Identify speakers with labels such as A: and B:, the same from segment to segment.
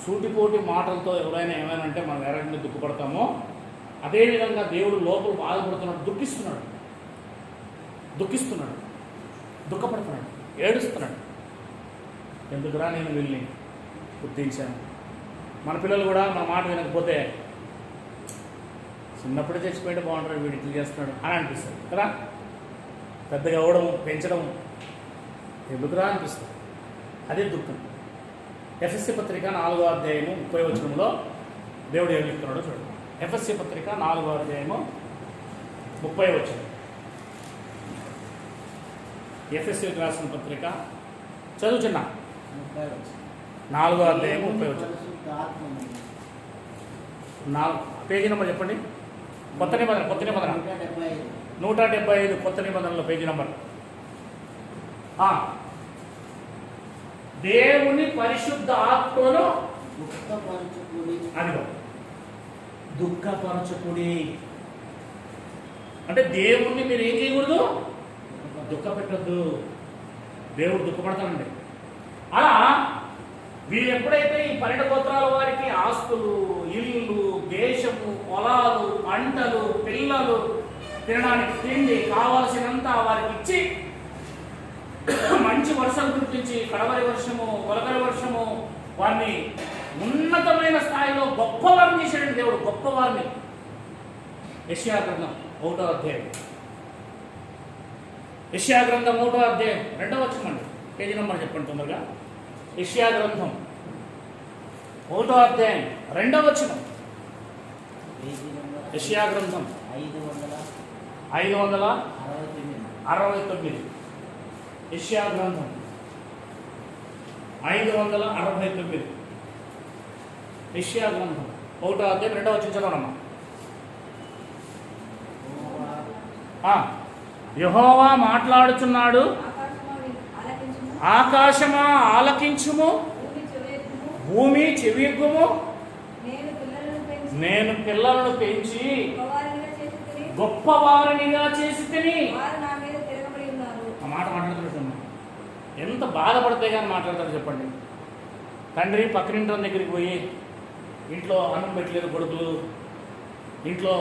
A: సూటిపోటి మాటలతో ఎవరైనా ఏమైనా అంటే మనం ఎలాంటి దుఃఖపడతామో అదేవిధంగా దేవుడు లోపల బాధపడుతున్నాడు, దుఃఖిస్తున్నాడు, దుఃఖపడుతున్నాడు, ఏడుస్తున్నాడు. ఎందుకురా నేను వీళ్ళని గుర్తించాను. మన పిల్లలు కూడా మన మాట వినకపోతే చిన్నప్పుడే చచ్చిపోయింటే బాగుంటాడు, వీడు ఇట్లా చేస్తున్నాడు అని అనిపిస్తుంది కదా. పెద్దగా అవ్వడం, పెంచడం ఎందుకురా అనిపిస్తుంది. అదే దుఃఖం. ఎఫ్ఎస్సి పత్రిక 4వ అధ్యాయము 30వ వచనంలో దేవుడు ఏం చెప్తున్నాడో చూడండి. ఎఫ్ఎస్సి పత్రిక 4వ అధ్యాయము 30వ వచనం. ఎఫ్ఎస్సి రాసిన పత్రిక చదువుచున్న 4వ అధ్యాయము 30వ వచనం. పేజీ నెంబర్ చెప్పండి. కొత్త నిబంధన 175 కొత్త నిబంధనలో పేజీ నెంబర్. దేవుని పరిశుద్ధ ఆత్మను అదిగో దుఃఖపరచుకుని అంటే దేవుణ్ణి మీరు ఏం చేయకూడదు, దుఃఖ పెట్టద్దు. దేవుడు దుఃఖపడతానండి. అలా వీరు ఎప్పుడైతే ఈ 12 గోత్రాల వారికి ఆస్తులు, ఇల్లు, దేశము, పొలాలు, పంటలు, పిల్లలు, తినడానికి తిండి కావాల్సినంత వారికి ఇచ్చి మంచి వర్షం కురిపించి కడవరి వర్షము, కొలకరి వర్షము వారిని ఉన్నతమైన స్థాయిలో గొప్పవారిని చేశాడు దేవుడు. గొప్పవారిని. యెషయా గ్రంథం 1వ అధ్యాయం, యెషయా గ్రంథం 1వ అధ్యాయం 2వ వచనం అండి. పేజీ నెంబర్ చెప్పండి తొందరగా. యెషయా గ్రంథం 1వ అధ్యాయం 2వ వచనం. యెషయా గ్రంథం 569. యెషయా గ్రంథం 569. యెషయా గ్రంథం 1వ అధ్యాయం 2వ వచనం చదవనమ్మా. యెహోవా మాట్లాడుచున్నాడు, ఆకాశమా ఆలకించుము, భూమి చెవియొగ్గుము. నేను పిల్లలను పెంచి గొప్పవారినిగా చేసి తిని. ఆ మాట మాట్లాడుతున్నాడు. ఎంత బాధపడితే కానీ మాట్లాడతారు చెప్పండి. తండ్రి పక్కనింటి దగ్గరికి పోయి ఇంట్లో అన్నం పెట్టలేదు కొడుకులు, ఇంట్లో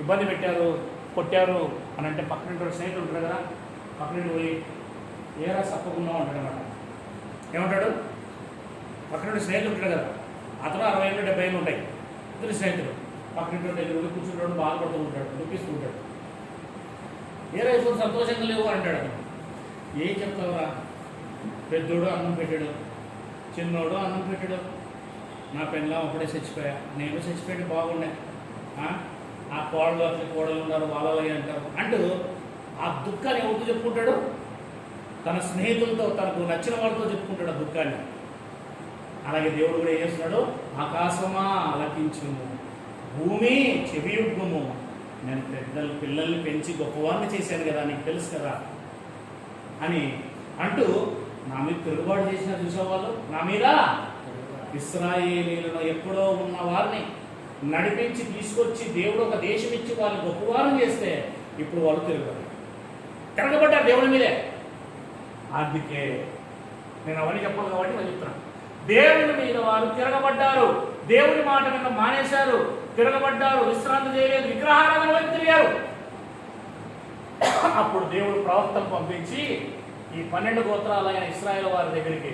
A: ఇబ్బంది పెట్టారు, కొట్టారు అని అంటే పక్కనింటి స్నేహితులు ఉంటారు కదా, పక్కనింటి పోయి ఏరా సప్పకున్నావు అంటాడు అన్నమాట. ఏమంటాడు? పక్కనింటి స్నేహితులు ఉంటాడు కదా, అతను 60 ఏళ్ళు 70 ఏళ్ళు ఉంటాయి, ఇద్దరు స్నేహితులు. పక్కనింటి దగ్గర కూర్చుంటాడు, బాధపడుతూ ఉంటాడు, దుఃఖిస్తూ ఉంటాడు. ఏరా ఇప్పుడు సంతోషంగా లేవు అంటాడు. అతను ఏం చెప్తావురా, పెద్దోడు అన్నం పెట్టాడు, చిన్నోడు అన్నం పెట్టాడు, నా పెళ్ళం అప్పుడే చచ్చిపోయా, నేను చచ్చిపోయాడు బాగుండే, ఆ కోడలు అట్లా కోడలు ఉన్నారు వాళ్ళలో అంటారు అంటూ ఆ దుఃఖాన్ని ఎవరితో చెప్పుకుంటాడు? తన స్నేహితులతో, తనకు నచ్చిన వాళ్ళతో చెప్పుకుంటాడు ఆ దుఃఖాన్ని. అలాగే దేవుడు కూడా ఏం చేస్తున్నాడు? ఆకాశమా ఆలకించుము, భూమి చెవియొగ్గుము. నేను పిల్లల్ని పెంచి గొప్పవారిని చేశాను కదా, నీకు తెలుసు కదా అని అంటూ నా మీద తిరుగుబాటు చేసిన చూసేవాళ్ళు, నా మీద ఇశ్రాయేలీయులను ఎప్పుడో ఉన్న వారిని నడిపించి తీసుకొచ్చి దేవుడు ఒక దేశం ఇచ్చి వాళ్ళు గొప్పవారిని చేస్తే ఇప్పుడు వాళ్ళు తిరగబడ్డారు దేవుడి మీదే. అందుకే నేను అవన్నీ చెప్పాలి కాబట్టి నేను చెప్తున్నాను. దేవుని మీద వారు తిరగబడ్డారు, దేవుని మాట మీద మానేశారు, తిరగబడ్డారు, విశ్రాంతి చేయలేదు, విగ్రహారాధన వైపు తిరిగారు. అప్పుడు దేవుడు ప్రవక్తను పంపించి ఈ 12 గోత్రాలైన ఇశ్రాయేలు వారి దగ్గరికి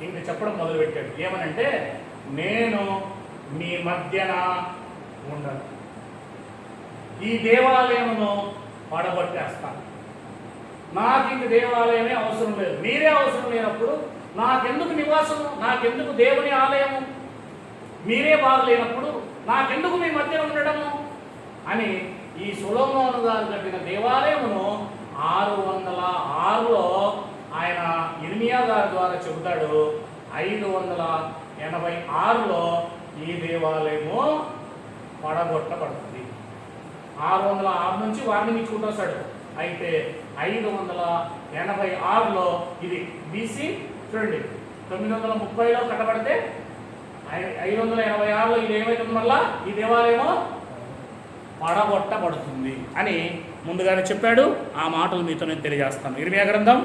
A: ఇంక చెప్పడం మొదలుపెట్టాడు. ఏమనంటే, నేను మీ మధ్యన ఉండను, ఈ దేవాలయమును పడగొట్టేస్తాను, నాకు ఇంక దేవాలయమే అవసరం లేదు, మీరే అవసరం లేనప్పుడు నాకెందుకు నివాసము, నాకెందుకు దేవుని ఆలయము, మీరే బాగలేనప్పుడు నాకెందుకు మీ మధ్య ఉండడము అని ఈ సొలొమోను గారు కట్టిన దేవాలయమును 606లో ఆయన ఇర్మియా గారి ద్వారా చెబుతాడు. 586లో ఈ దేవాలయము పడగొట్టబడుతుంది. 606 నుంచి వార్నింగ్ ఇచ్చుకుంటూ వస్తాడు. అయితే 586లో ఇది బీసీ చూడండి, 930లో కట్టబడితే 586లో ఇది ఏమైతుంది, మళ్ళా ఈ దేవాలయము పడగొట్టబడుతుంది అని ముందుగానే చెప్పాడు. ఆ మాటలు మీతో నేను తెలియజేస్తాను. ఇర్మియా గ్రంథం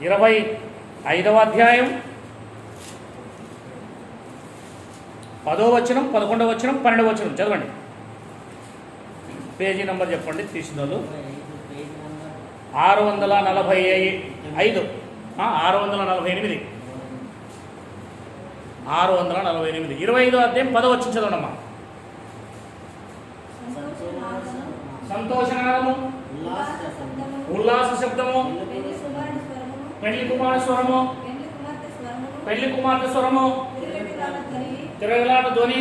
A: 25వ అధ్యాయం 10వ వచనం, 11వ వచనం, 12వ వచనం చదవండి. పేజీ నెంబర్ చెప్పండి తీసిన వాళ్ళు. 645, 648, 648. 25వ అధ్యాయం 10వ వచనం చదవండమ్మా. సంతోషనాదము, ఉల్లాస శబ్దము, పెళ్లి కుమార స్వరము, పెళ్లి కుమార్తె స్వరము, తిరగలాట ధ్వని,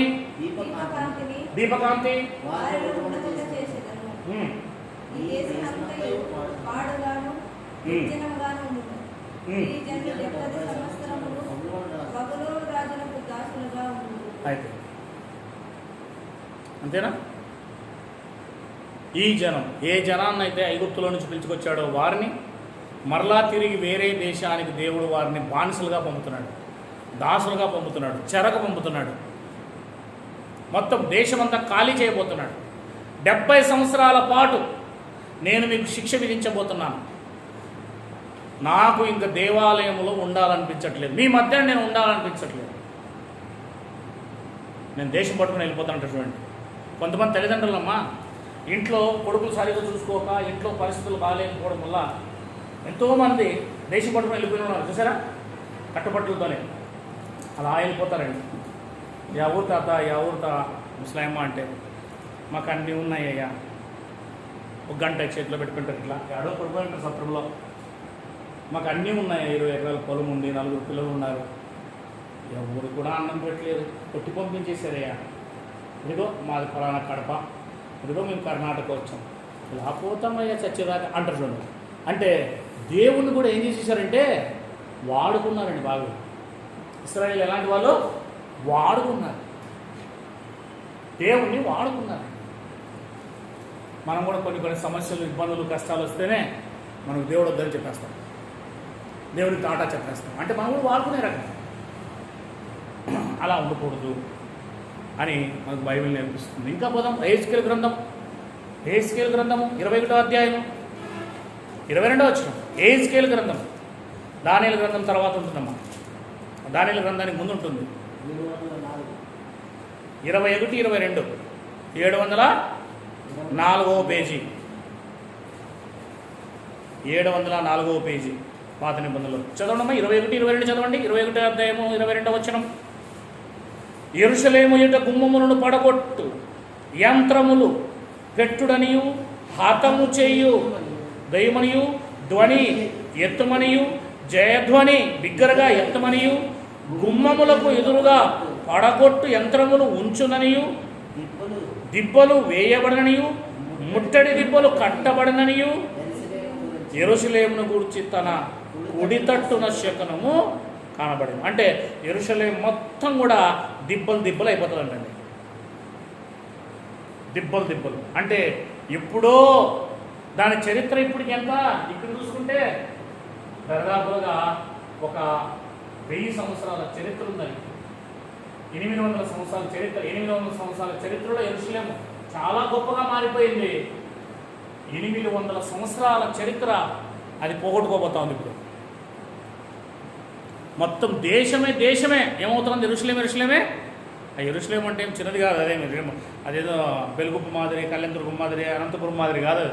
A: దీపకాంతి, అయితే అంతేనా? ఈ జనం ఏ జనాన్ని అయితే ఐగుప్తులో నుంచి పిలుచుకొచ్చాడో వారిని మరలా తిరిగి వేరే దేశానికి దేవుడు వారిని బానిసలుగా పంపుతున్నాడు, దాసులుగా పంపుతున్నాడు, చెరకు పంపుతున్నాడు. మొత్తం దేశమంతా ఖాళీ చేయబోతున్నాడు. 70 సంవత్సరాల పాటు నేను మీకు శిక్ష విధించబోతున్నాను. నాకు ఇంకా దేవాలయంలో ఉండాలనిపించట్లేదు, మీ మధ్య నేను ఉండాలనిపించట్లేదు, నేను దేశం పట్టుకుని వెళ్ళిపోతానంట. చూడండి, కొంతమంది తల్లిదండ్రులమ్మా ఇంట్లో కొడుకులు సరిగ్గా చూసుకోక, ఇంట్లో పరిస్థితులు బాగాలేకపోవడం వల్ల ఎంతోమంది దేశం పట్టుకుని వెళ్ళిపోయిన ఉన్నారు చూసారా, కట్టుబట్టలతోనే అలా వెళ్ళిపోతారండి. యా ఊరు తాత, యా ఊరు ముస్లాయమ్మ అంటే మాకు అన్నీ ఉన్నాయ్యా, ఒక గంట చేతిలో పెట్టుకుంటారు, ఇట్లా ఎడో పడిపోయింటారు సత్రంలో, మాకు అన్నీ ఉన్నాయి, 20 ఎకరాల పొలం ఉంది, 4 పిల్లలు ఉన్నారు, ఎవరు కూడా అన్నం పెట్టలేదు, కొట్టి పంపించేశారయ్యా, ఇదిగో మాది ఫలానా కడప, ఇదిగో మేము కర్ణాటక వచ్చాం, ఇలా పోతామయ్యా చచ్చేదాకా అంటారు. చూడండి, అంటే దేవుణ్ణి కూడా ఏం చేసేసారంటే వాడుకున్నారండి బాగా. ఇశ్రాయేలు ఎలాంటి వాళ్ళు? వాడుకున్నారు, దేవుణ్ణి వాడుకున్నారు. మనం కూడా కొన్ని సమస్యలు, ఇబ్బందులు, కష్టాలు వస్తేనే మనకు దేవుడు వద్దని చెప్పేస్తాం, దేవుడికి టాటా చెప్పేస్తాం, అంటే మనం కూడా వాడుకునే రకం. అలా ఉండకూడదు అని మనకు బైబిల్ నేర్పిస్తుంది. ఇంకా పోదాం, యెహెజ్కేలు గ్రంథము 21వ అధ్యాయం 22వ వచనం. యెహెజ్కేలు గ్రంథం దానియేలు గ్రంథం తర్వాత ఉంటుందమ్మా, దానియేలు గ్రంథానికి ముందు ఉంటుంది. 21, 22 704వ పేజీ, 704వ పేజీ పాత నిబంధనలు చదవండమ్మా. 21, 22 చదవండి. 21వ అధ్యాయము 22వ వచనం. యెరూషలేము ఎదుట గుమ్మములను పడగొట్టు యంత్రములు పెట్టుడనియు, హతము చేయు దయమనియు, ధ్వని ఎత్తుమనియు, జయధ్వని బిగ్గరగా ఎత్తమనియు, గుమ్మములకు ఎదురుగా పడగొట్టు యంత్రములు ఉంచుననియు, దిబ్బలు వేయబడననియు, ముట్టడి దిబ్బలు కట్టబడననియు, యెరూషలేమును గూర్చి తన కుడి తట్టున శకునము కానబడింది. అంటే యెరూషలేము మొత్తం కూడా దిబ్బలు అయిపోతుందండి. దిబ్బలు అంటే ఎప్పుడో దాని చరిత్ర ఇప్పటికి ఎంత, ఇక్కడ చూసుకుంటే దాదాపుగా ఒక 1000 సంవత్సరాల చరిత్ర ఉందని. 800 సంవత్సరాల చరిత్ర, 800 సంవత్సరాల చరిత్రలో యెరూషలేము చాలా గొప్పగా మారిపోయింది. 800 సంవత్సరాల చరిత్ర అది పోగొట్టుకోబోతా ఉంది. ఇప్పుడు మొత్తం దేశమే ఏమవుతుంది? యెరూషలేమే. ఆ యెరూషలేం అంటే ఏం చిన్నది కాదు, అదేదో బెలుగుప్పు మాదిరి, కళ్యాణదుర్గం మాదిరి, అనంతపురం మాదిరి కాదు.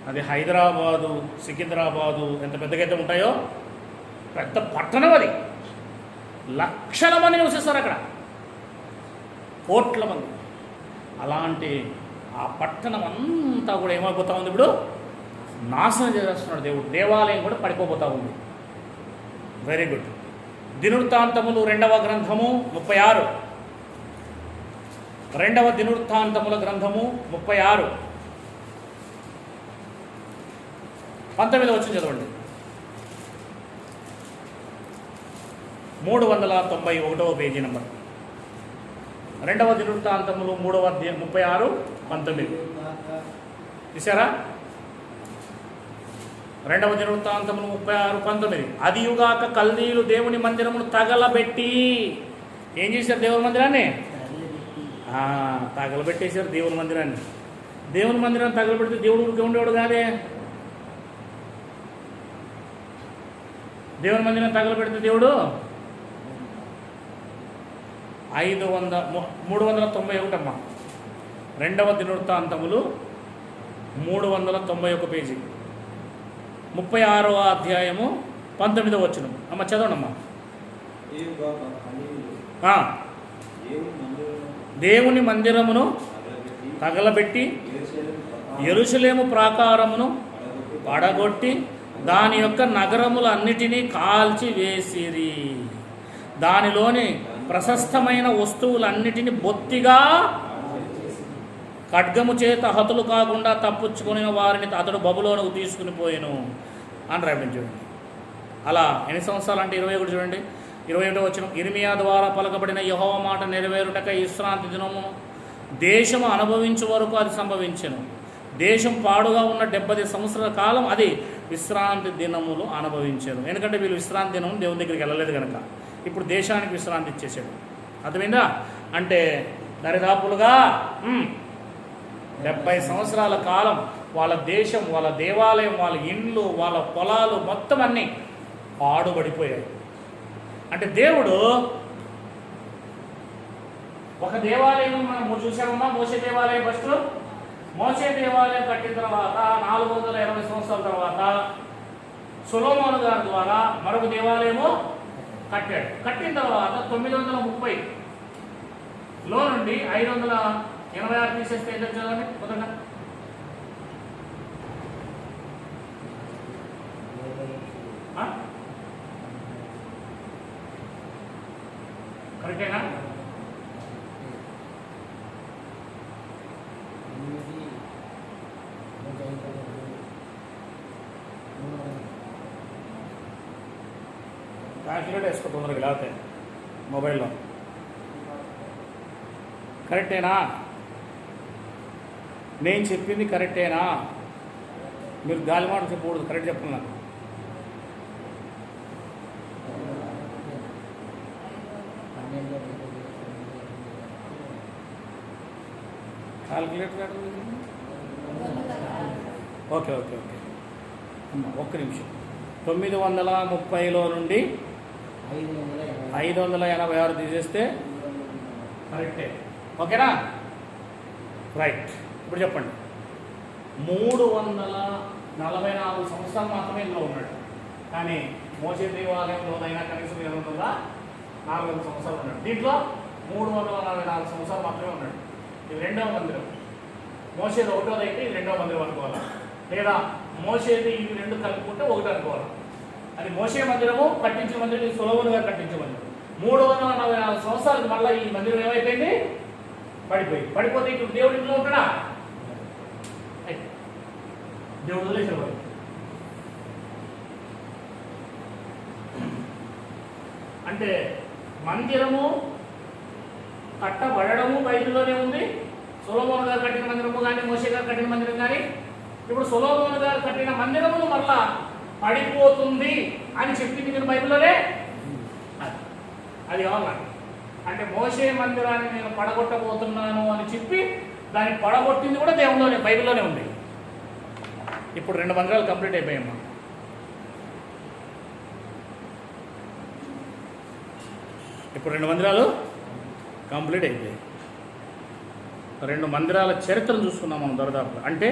A: అది హైదరాబాదు, సికింద్రాబాదు ఎంత పెద్దగా అయితే ఉంటాయో పెద్ద పట్టణం అది. లక్షల మంది నివసిస్తారు అక్కడ, కోట్ల మంది. అలాంటి ఆ పట్టణం అంతా కూడా ఏమైపోతా ఉంది? ఇప్పుడు నాశనం చేస్తున్నాడు దేవుడు. దేవాలయం కూడా పడిపోతా ఉంది. Very good. దినవృత్తాంతములు 2వ గ్రంథము 36. 2వ దినవృత్తాంతముల గ్రంథము 36 19వ వచనం చదవండి. 391వ పేజీ నెంబర్. 2వ దినవృత్తాంతములు 3వ అధ్యాయం 36, 19 చూసారా? 2వ దినవృత్తాంతములు 36, 19. అదియుగాక కల్దీయులు దేవుని మందిరమును తగలబెట్టి ఏం చేశారు? దేవుని మందిరాన్ని తగలబెట్టేశారు. దేవుని మందిరాన్ని తగలబెడితే దేవుడు ఊరికే ఉండేవాడు కాదే. దేవుని మందిరాన్ని తగలబెడితే దేవుడు 391 అమ్మా. 2వ దినవృత్తాంతములు 391 పేజీ, 36వ అధ్యాయము 19వ వచనం. అమ్మ చదవండమ్మా. దేవుని మందిరమును తగలబెట్టి యెరూషలేము ప్రాకారమును పడగొట్టి దాని యొక్క నగరములన్నిటినీ కాల్చి వేసిరి. దానిలోని ప్రశస్తమైన వస్తువులన్నిటినీ బొత్తిగా ఖడ్గము చేత హతులు కాకుండా తప్పించుకుని వారిని అతడు బబులోనుకు తీసుకుని పోయెను అని రాయబడింది. చూడండి, అలా ఎన్ని సంవత్సరాలు అంటే 21 చూడండి. 21వ వచనం. ఇర్మియా ద్వారా పలకబడిన యెహోవా మాట నెరవేరుటకై విశ్రాంతి దినము దేశము అనుభవించే వరకు అది సంభవించెను. దేశం పాడుగా ఉన్న 70 సంవత్సరాల కాలం అది విశ్రాంతి దినములు అనుభవించారు. ఎందుకంటే వీళ్ళు విశ్రాంతి దినం దేవుని దగ్గరికి వెళ్ళలేదు కనుక ఇప్పుడు దేశానికి విశ్రాంతి ఇచ్చేసాడు. అర్థమైందా? అంటే దరిదాపులుగా 70 సంవత్సరాల కాలం వాళ్ళ దేశం, వాళ్ళ దేవాలయం, వాళ్ళ ఇండ్లు, వాళ్ళ పొలాలు మొత్తం అన్నీ పాడుబడిపోయాయి. అంటే దేవుడు ఒక దేవాలయం మనం చూసామమ్మా. మోసే దేవాలయం ఫస్ట్. మోసే దేవాలయం కట్టిన తర్వాత 420 సంవత్సరాల తర్వాత సొలొమోను గారి ద్వారా మరొక దేవాలయము కట్టాడు. కట్టిన తర్వాత 930లో నుండి 586 తీసేస్తే ఎంత చదవండి మొదట. కరెక్టేనా? క్యాల్కులేట్ వేసుకో తొందరగా, లేకపోతే మొబైల్లో. కరెక్టేనా? నేను చెప్పింది కరెక్టేనా? మీరు గాలి మాట చెప్పకూడదు, కరెక్ట్ చెప్పండి నాకు. క్యాల్కులేటర్ ఓకే ఓకే ఓకే అమ్మ, ఒక్క నిమిషం. 930లో నుండి 586 తీసేస్తే కరెక్టే. ఓకేనా? రైట్. ఇప్పుడు చెప్పండి. 344 సంవత్సరాలు మాత్రమే ఇందులో ఉన్నాడు. కానీ మోసే దేవాలయంలోనైనా కనీసం 400 సంవత్సరాలు ఉన్నాడు. దీంట్లో 344 సంవత్సరాలు మాత్రమే ఉన్నాడు. ఇది 2వ మందిరం. మోసేది 1వది అయితే ఇది 2వ మందిరం అనుకోవాలా, లేదా మోసేది ఇవి 2 కలుపుకుంటే 1 అనుకోవాలి. అది మోసే మందిరము, కట్టించిన మందిరం, ఇది సొలొమోను గారు కట్టించిన మందిరం. 344 సంవత్సరాలకు మళ్ళీ ఈ మందిరం ఏమైపోయింది? పడిపోతే ఇప్పుడు దేవుడి ఇంట్లో ఉంటాడా? దేవుడు వదిలేసాడు. అంటే మందిరము కట్టబడము బైబిల్లోనే ఉంది. సొలొమోను గారు కట్టిన మందిరము కానీ, మోసే గారు కట్టిన మందిరం కానీ, ఇప్పుడు సొలొమోను గారు కట్టిన మందిరమును మళ్ళా పడిపోతుంది అని చెప్పింది మీరు బైబిల్లోనే. అది కావాలి. అంటే మోసే మందిరాన్ని నేను పడగొట్టబోతున్నాను అని చెప్పి దాన్ని పడగొట్టింది కూడా దేవుల్లోనే, బైబిల్లోనే ఉంది. ఇప్పుడు 2 మందిరాలు కంప్లీట్ అయిపోయామ్మా. ఇప్పుడు 2 మందిరాలు కంప్లీట్ అయిపోయాయి. 2 మందిరాల చరిత్రను చూసుకున్నాం మనం దరిదాపుగా. అంటే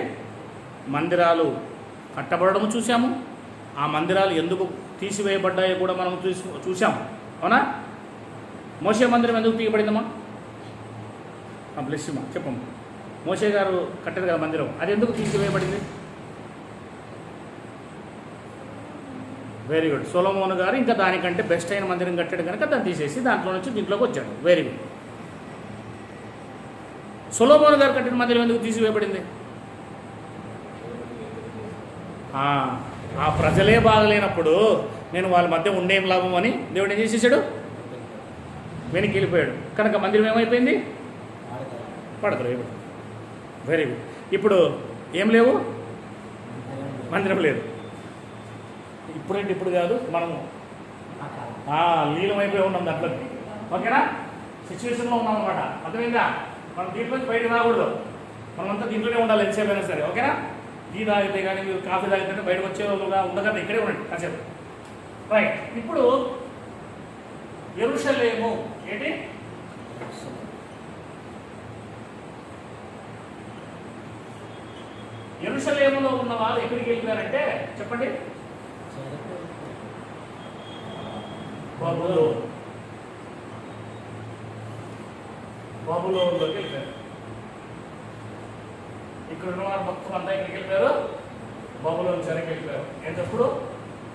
A: మందిరాలు కట్టబడడం చూసాము, ఆ మందిరాలు ఎందుకు తీసివేయబడ్డాయో కూడా మనం చూసాము. అవునా? మోసే మందిరం ఎందుకు తీయబడిందమ్మా? బ్లెస్సిమా చెప్పమ్మా. మోసే గారు కట్టారు కదా మందిరం, అది ఎందుకు తీసివేయబడింది? Very good. సొలొమోను గారు ఇంకా దానికంటే బెస్ట్ అయిన మందిరం కట్టాడు కనుక దాన్ని తీసేసి దాంట్లో నుంచి దీంట్లోకి వచ్చాడు. Very good. సొలొమోను గారు కట్టిన మందిరం ఎందుకు తీసివేయబడింది? ఆ ప్రజలే బాగలేనప్పుడు నేను వాళ్ళ మధ్య ఉండేం లాభం అని దేవుడు ఏం చేసేసాడు? వెనక్కి వెళ్ళిపోయాడు. కనుక మందిరం ఏమైపోయింది? పడతారు. Very good. ఇప్పుడు ఏం లేవు, మందిరం లేదు. ఇప్పుడంటే ఇప్పుడు కాదు, మనము లీలమైపోయి ఉన్నాం దాంట్లోకి. ఓకేనా? సిచ్యువేషన్లో ఉన్నాం అన్నమాట. అర్థమైందా? మనం దీంట్లోకి బయటకు రాకూడదు, మనమంతా దీంట్లోనే ఉండాలి ఎంతసేపు అయినా సరే. ఓకేనా? టీ తాగితే కానీ మీరు కాఫీ తాగితే బయటకు వచ్చే వాళ్ళుగా ఉండకండి, ఇక్కడే ఉండండి కాసేపు. రైట్. ఇప్పుడు యెరూషలేము ఏంటి? యెరూషలేములో ఉన్న వాళ్ళు ఎక్కడికి వెళ్ళిపోయారంటే చెప్పండి, బబులోనులోకి వెళ్ళిపోయారు. ఇక్కడ ఉన్న వారు మొత్తం అంతా ఎక్కడికి వెళ్ళిపోయారు, బబులోను చెరకు వెళ్ళిపోయారు. ఎంతప్పుడు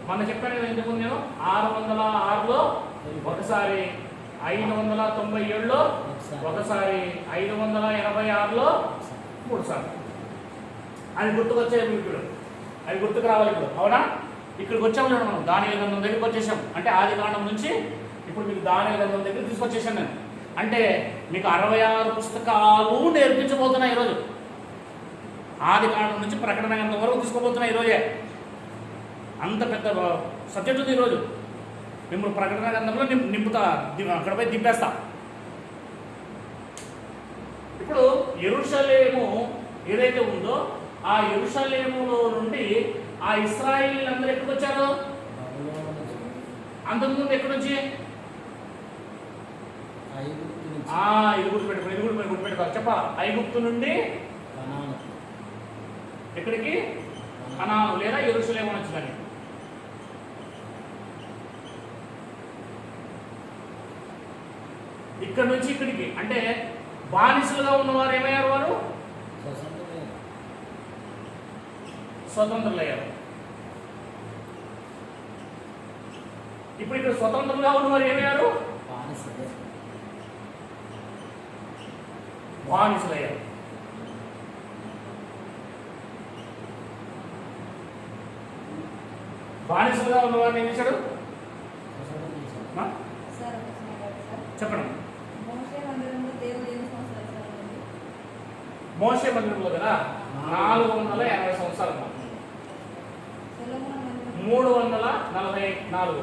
A: మొన్న చెప్పాను కదా ఇంతకుముందు నేను, 606లో ఒకసారి, 597లో ఒకసారి, 586లో 3 సార్లు. అది గుర్తుకొచ్చేది ఇప్పుడు, అది గుర్తుకు రావాలి ఇప్పుడు, అవునా? ఇక్కడికి వచ్చాము చూడండి మనం, దానియేలు గ్రంథం దగ్గరికి వచ్చేసాం. అంటే ఆది కాండం నుంచి ఇప్పుడు మీకు దానియేలు గ్రంథం దగ్గర తీసుకొచ్చేసాను నేను. అంటే మీకు 66 పుస్తకాలు నేర్పించబోతున్నా ఈరోజు. ఆది కాండం నుంచి ప్రకటన గ్రంథం వరకు తీసుకోబోతున్నా ఈరోజే. అంత పెద్ద సబ్జెక్ట్ ఉంది ఈరోజు. మిమ్మల్ని ప్రకటన గ్రంథంలో నింపుతా, అక్కడపై దింపేస్తా. ఇప్పుడు యెరూషలేము ఏదైతే ఉందో ఆ యెరూషలేములో నుండి ఆ ఇశ్రాయేలీయులు అందరూ ఎక్కడికి వచ్చారు? అంతకుముందు ఎక్కడి నుంచి? ఇది గుర్తుపెట్టుకోవాలి. చెప్ప, ఐగుప్తు నుండి ఎక్కడికి? కనాను లేదా యెరూషలేము వచ్చిందని. ఇక్కడ నుంచి ఇక్కడికి అంటే బానిసలుగా ఉన్నవారు ఏమయ్యారు? వారు స్వతంత్రులయ్యారు. ఇప్పుడు ఇక్కడ స్వతంత్రంగా ఉన్నవారు ఏమయ్యారు? బానిసలయ్యారు. బానిసలుగా ఉన్నవారిని ఏం చేశాడు? చెప్పండి. మోషే మందిరంలో కదా 480 సంవత్సరాలు, 344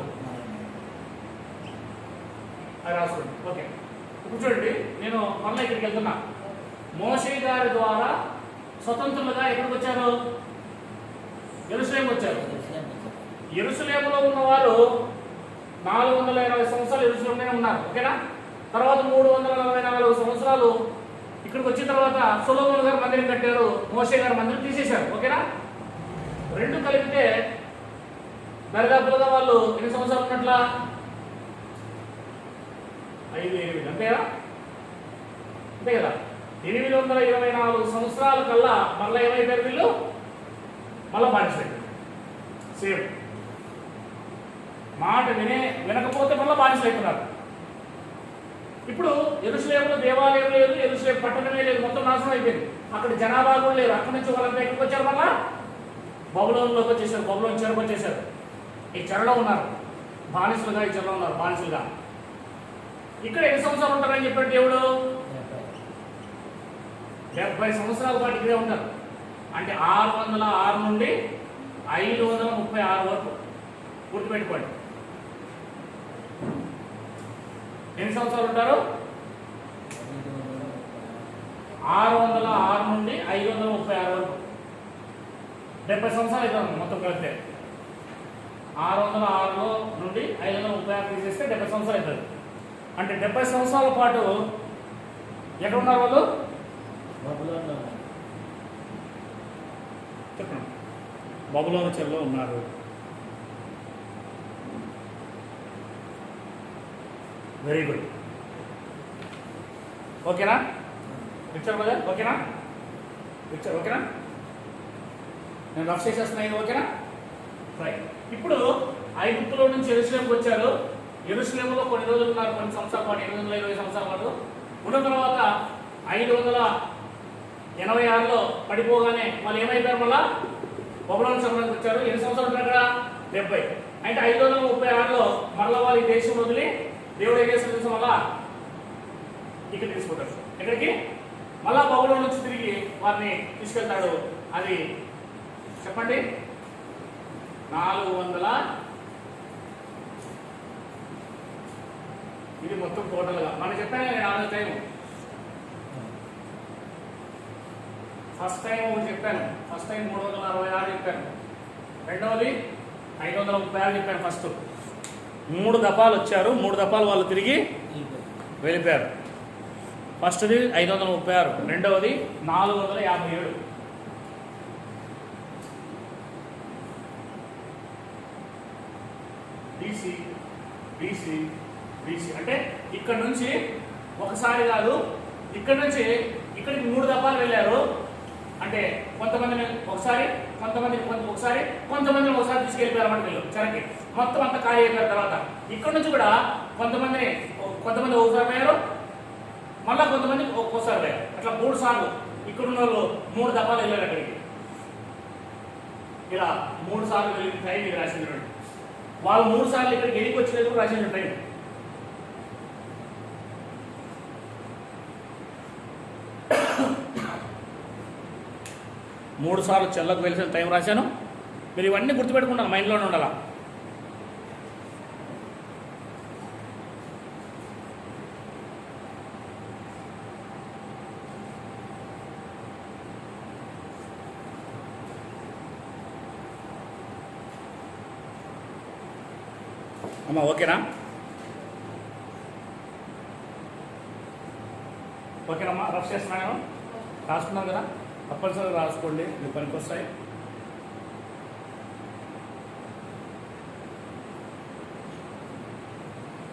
A: అది రాసుకోండి. ఓకే, ఇప్పుడు చూడండి, నేను మళ్ళీ ఇక్కడికి వెళ్తున్నా. మోషే గారి ద్వారా స్వతంత్రులుగా ఎక్కడికి వచ్చారు? యెరూషలేము వచ్చారు. యెరూషలేములో ఉన్నవారు 480 సంవత్సరాలు యెరూషలేములోనే ఉన్నారు. ఓకేనా? తర్వాత 344 సంవత్సరాలు ఇక్కడికి వచ్చిన తర్వాత సొలొమోను గారు మందిరం కట్టారు, మోషే గారు మందిరం తీసేశారు. ఓకేనా? రెండు కలిపితే దరిదాపులుగా వాళ్ళు ఎన్ని సంవత్సరాలు ఉన్నట్లా? 5-8 అంతేనా? అంతే కదా. 824 సంవత్సరాల కల్లా మళ్ళీ ఏమైపోయారు వీళ్ళు? మళ్ళీ బానిసలు. సేమ్ మాట వినకపోతే మళ్ళీ బానిసలు అవుతున్నారు. ఇప్పుడు యెరూషలేములో దేవాలయం లేదు, యెరూషలేము పట్టణమే లేదు, మొత్తం నాశనం అయిపోయింది. అక్కడ జనాభా కూడా లేరు. అక్కడి నుంచి వాళ్ళంతా ఎక్కడికి వచ్చారు? మళ్ళా బబులోనులోకి వచ్చేసారు, బబులోను చెరకు వచ్చేసారు. ఈ చెరలో ఉన్నారు బానిసలుగా, ఈ చెరలో ఉన్నారు బానిసలుగా. ఇక్కడ ఎన్ని సంవత్సరాలు ఉంటారని చెప్పాడు దేవుడు? 70 సంవత్సరాల పాటు ఇక్కడే ఉంటారు. అంటే 606 నుండి 536 వరకు. గుర్తుపెట్టుకోండి, ఎన్ని సంవత్సరాలు ఉంటారు? 606 నుండి 536 వరకు. 70 సంవత్సరాలు అవుతుంది మొత్తం కలిపితే. 606 నుండి 536 తీసేస్తే 70 సంవత్సరాలు అవుతుంది. అంటే 70 సంవత్సరాల పాటు ఎక్కడ ఉన్నారు వాళ్ళు? చెప్పండి. బబులోను చెరలో ఉన్నారు. Very good. ఓకేనా? పిక్చర్ బ్రదర్ ఓకేనా? పిక్చర్ ఓకేనా? నేను రఫ్ చేసేస్తున్నా. ఇది ఓకేనా? రైట్. ఇప్పుడు ఐగుప్తులో నుంచి యెరూషలేముకి వచ్చారు. యెరూషలేములో కొన్ని రోజులు ఉన్నారు, కొన్ని సంవత్సరాల పాటు, 820 సంవత్సరాల పాటు ఉన్న తర్వాత 586లో పడిపోగానే వాళ్ళు ఏమైపోయారు? మళ్ళా బబులోను చెరలోకి వచ్చారు. ఎన్ని సంవత్సరాలు ఉంటారు అక్కడ? 70. అంటే 536లో మళ్ళీ వాళ్ళు ఈ దేశం వదిలి దేవుడు ఏం చేసిన దేశం వల్ల ఇక్కడ తీసుకుంటారు. ఎక్కడికి? మళ్ళా బబులోను నుంచి తిరిగి వారిని తీసుకెళ్తాడు. అది చెప్పండి. 400 ఇది మొత్తం టోటల్గా మనం చెప్పాను. నేను ఆరో టైం ఫస్ట్ టైం ఒకటి చెప్పాను. ఫస్ట్ టైం 366 చెప్పాను. రెండవది 536 చెప్పాను. ఫస్ట్ 3 దఫాలు వచ్చారు. 3 దఫాలు వాళ్ళు తిరిగి వెళ్ళిపోయారు. ఫస్ట్ది 536, రెండవది 457. బీసీ బీసీ బీసీ అంటే ఇక్కడ నుంచి ఒకసారి కాదు, ఇక్కడ నుంచి ఇక్కడికి 3 దఫాలు వెళ్ళారు. అంటే కొంతమందిని ఒకసారి, కొంతమందిని ఒకసారి తీసుకెళ్ళిపోయారు అన్నమాట వీళ్ళు చెరకి. మొత్తం అంతా ఖాళీ అయిపోయిన తర్వాత ఇక్కడ నుంచి కూడా కొంతమంది ఒకసారి పోయారు, మళ్ళీ కొంతమంది ఒక్కోసారి పోయారు. అట్లా 3 సార్లు ఇక్కడున్న వాళ్ళు 3 దఫాలు వెళ్ళారు అక్కడికి. ఇలా 3 సార్లు వెళ్ళిన టైం ఇది రాసింది. వాళ్ళు 3 సార్లు ఇక్కడికి ఎడికి వచ్చినందుకు రాసిన టైం. మూడు సార్లు చెల్లకు వెలిసిన టైం రాశాను. మీరు ఇవన్నీ గుర్తుపెట్టుకుంటాను, మైండ్లోనే ఉండాలా. అమ్మా ఓకేనా? ఓకేనమ్మా, రఫ్ చేస్తున్నాను, రాసుకున్నాను కదా, తప్పనిసరిగా రాసుకోండి, మీ పనికి వస్తాయి.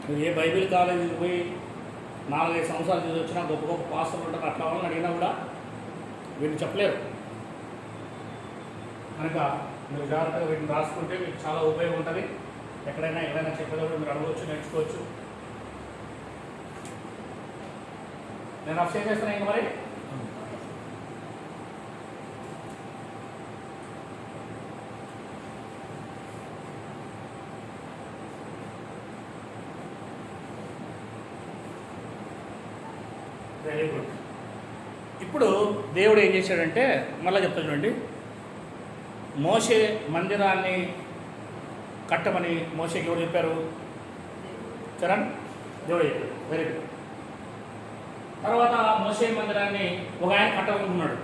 A: మీరు ఏ బైబిల్ కాలేజీకి పోయి 4-5 సంవత్సరాలు చదివి వచ్చినా గొప్ప గొప్ప పాస్టర్లు ఉంటారు, అట్లా వాళ్ళని అడిగినా కూడా వీటిని చెప్పలేరు. కనుక మీరు జాగ్రత్తగా వీటిని రాసుకుంటే మీకు చాలా ఉపయోగం ఉంటుంది. ఎక్కడైనా చెప్పేటప్పుడు మీరు అడగవచ్చు, నేర్చుకోవచ్చు. నేను రఫ్ చేసేస్తాను ఇంకా మరి. Very good. ఇప్పుడు దేవుడు ఏం చేశాడంటే, మళ్ళీ చెప్తా చూడండి, మోషే మందిరాన్ని కట్టమని మోషేకి ఎవరు చెప్పారు? చరణ్, దేవుడు చెప్పారు. Very good. తర్వాత మోషే మందిరాన్ని ఒక ఆయన కట్టాలనుకున్నాడు,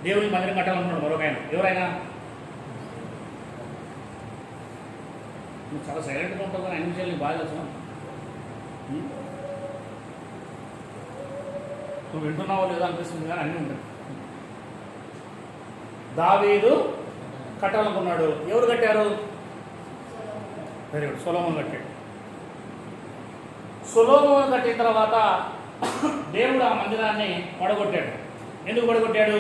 A: దేవుని మందిరం కట్టాలనుకున్నాడు మరొక ఆయన. ఎవరైనా? నువ్వు చాలా సైలెంట్గా ఉంటావు కానీ అన్ని విషయాలు నీకు బాగా తెలుసు. నువ్వు వింటున్నావో లేదో అనిపిస్తుంది కానీ అన్నీ ఉంటాయి. దావీదు కట్టాలనుకున్నాడు, ఎవరు కట్టారు? వెరీ గుడ్, సొలొమోను కట్టాడు. సొలొమోను కట్టిన తర్వాత దేవుడు ఆ మందిరాన్ని పడగొట్టాడు. ఎందుకు పడగొట్టాడు?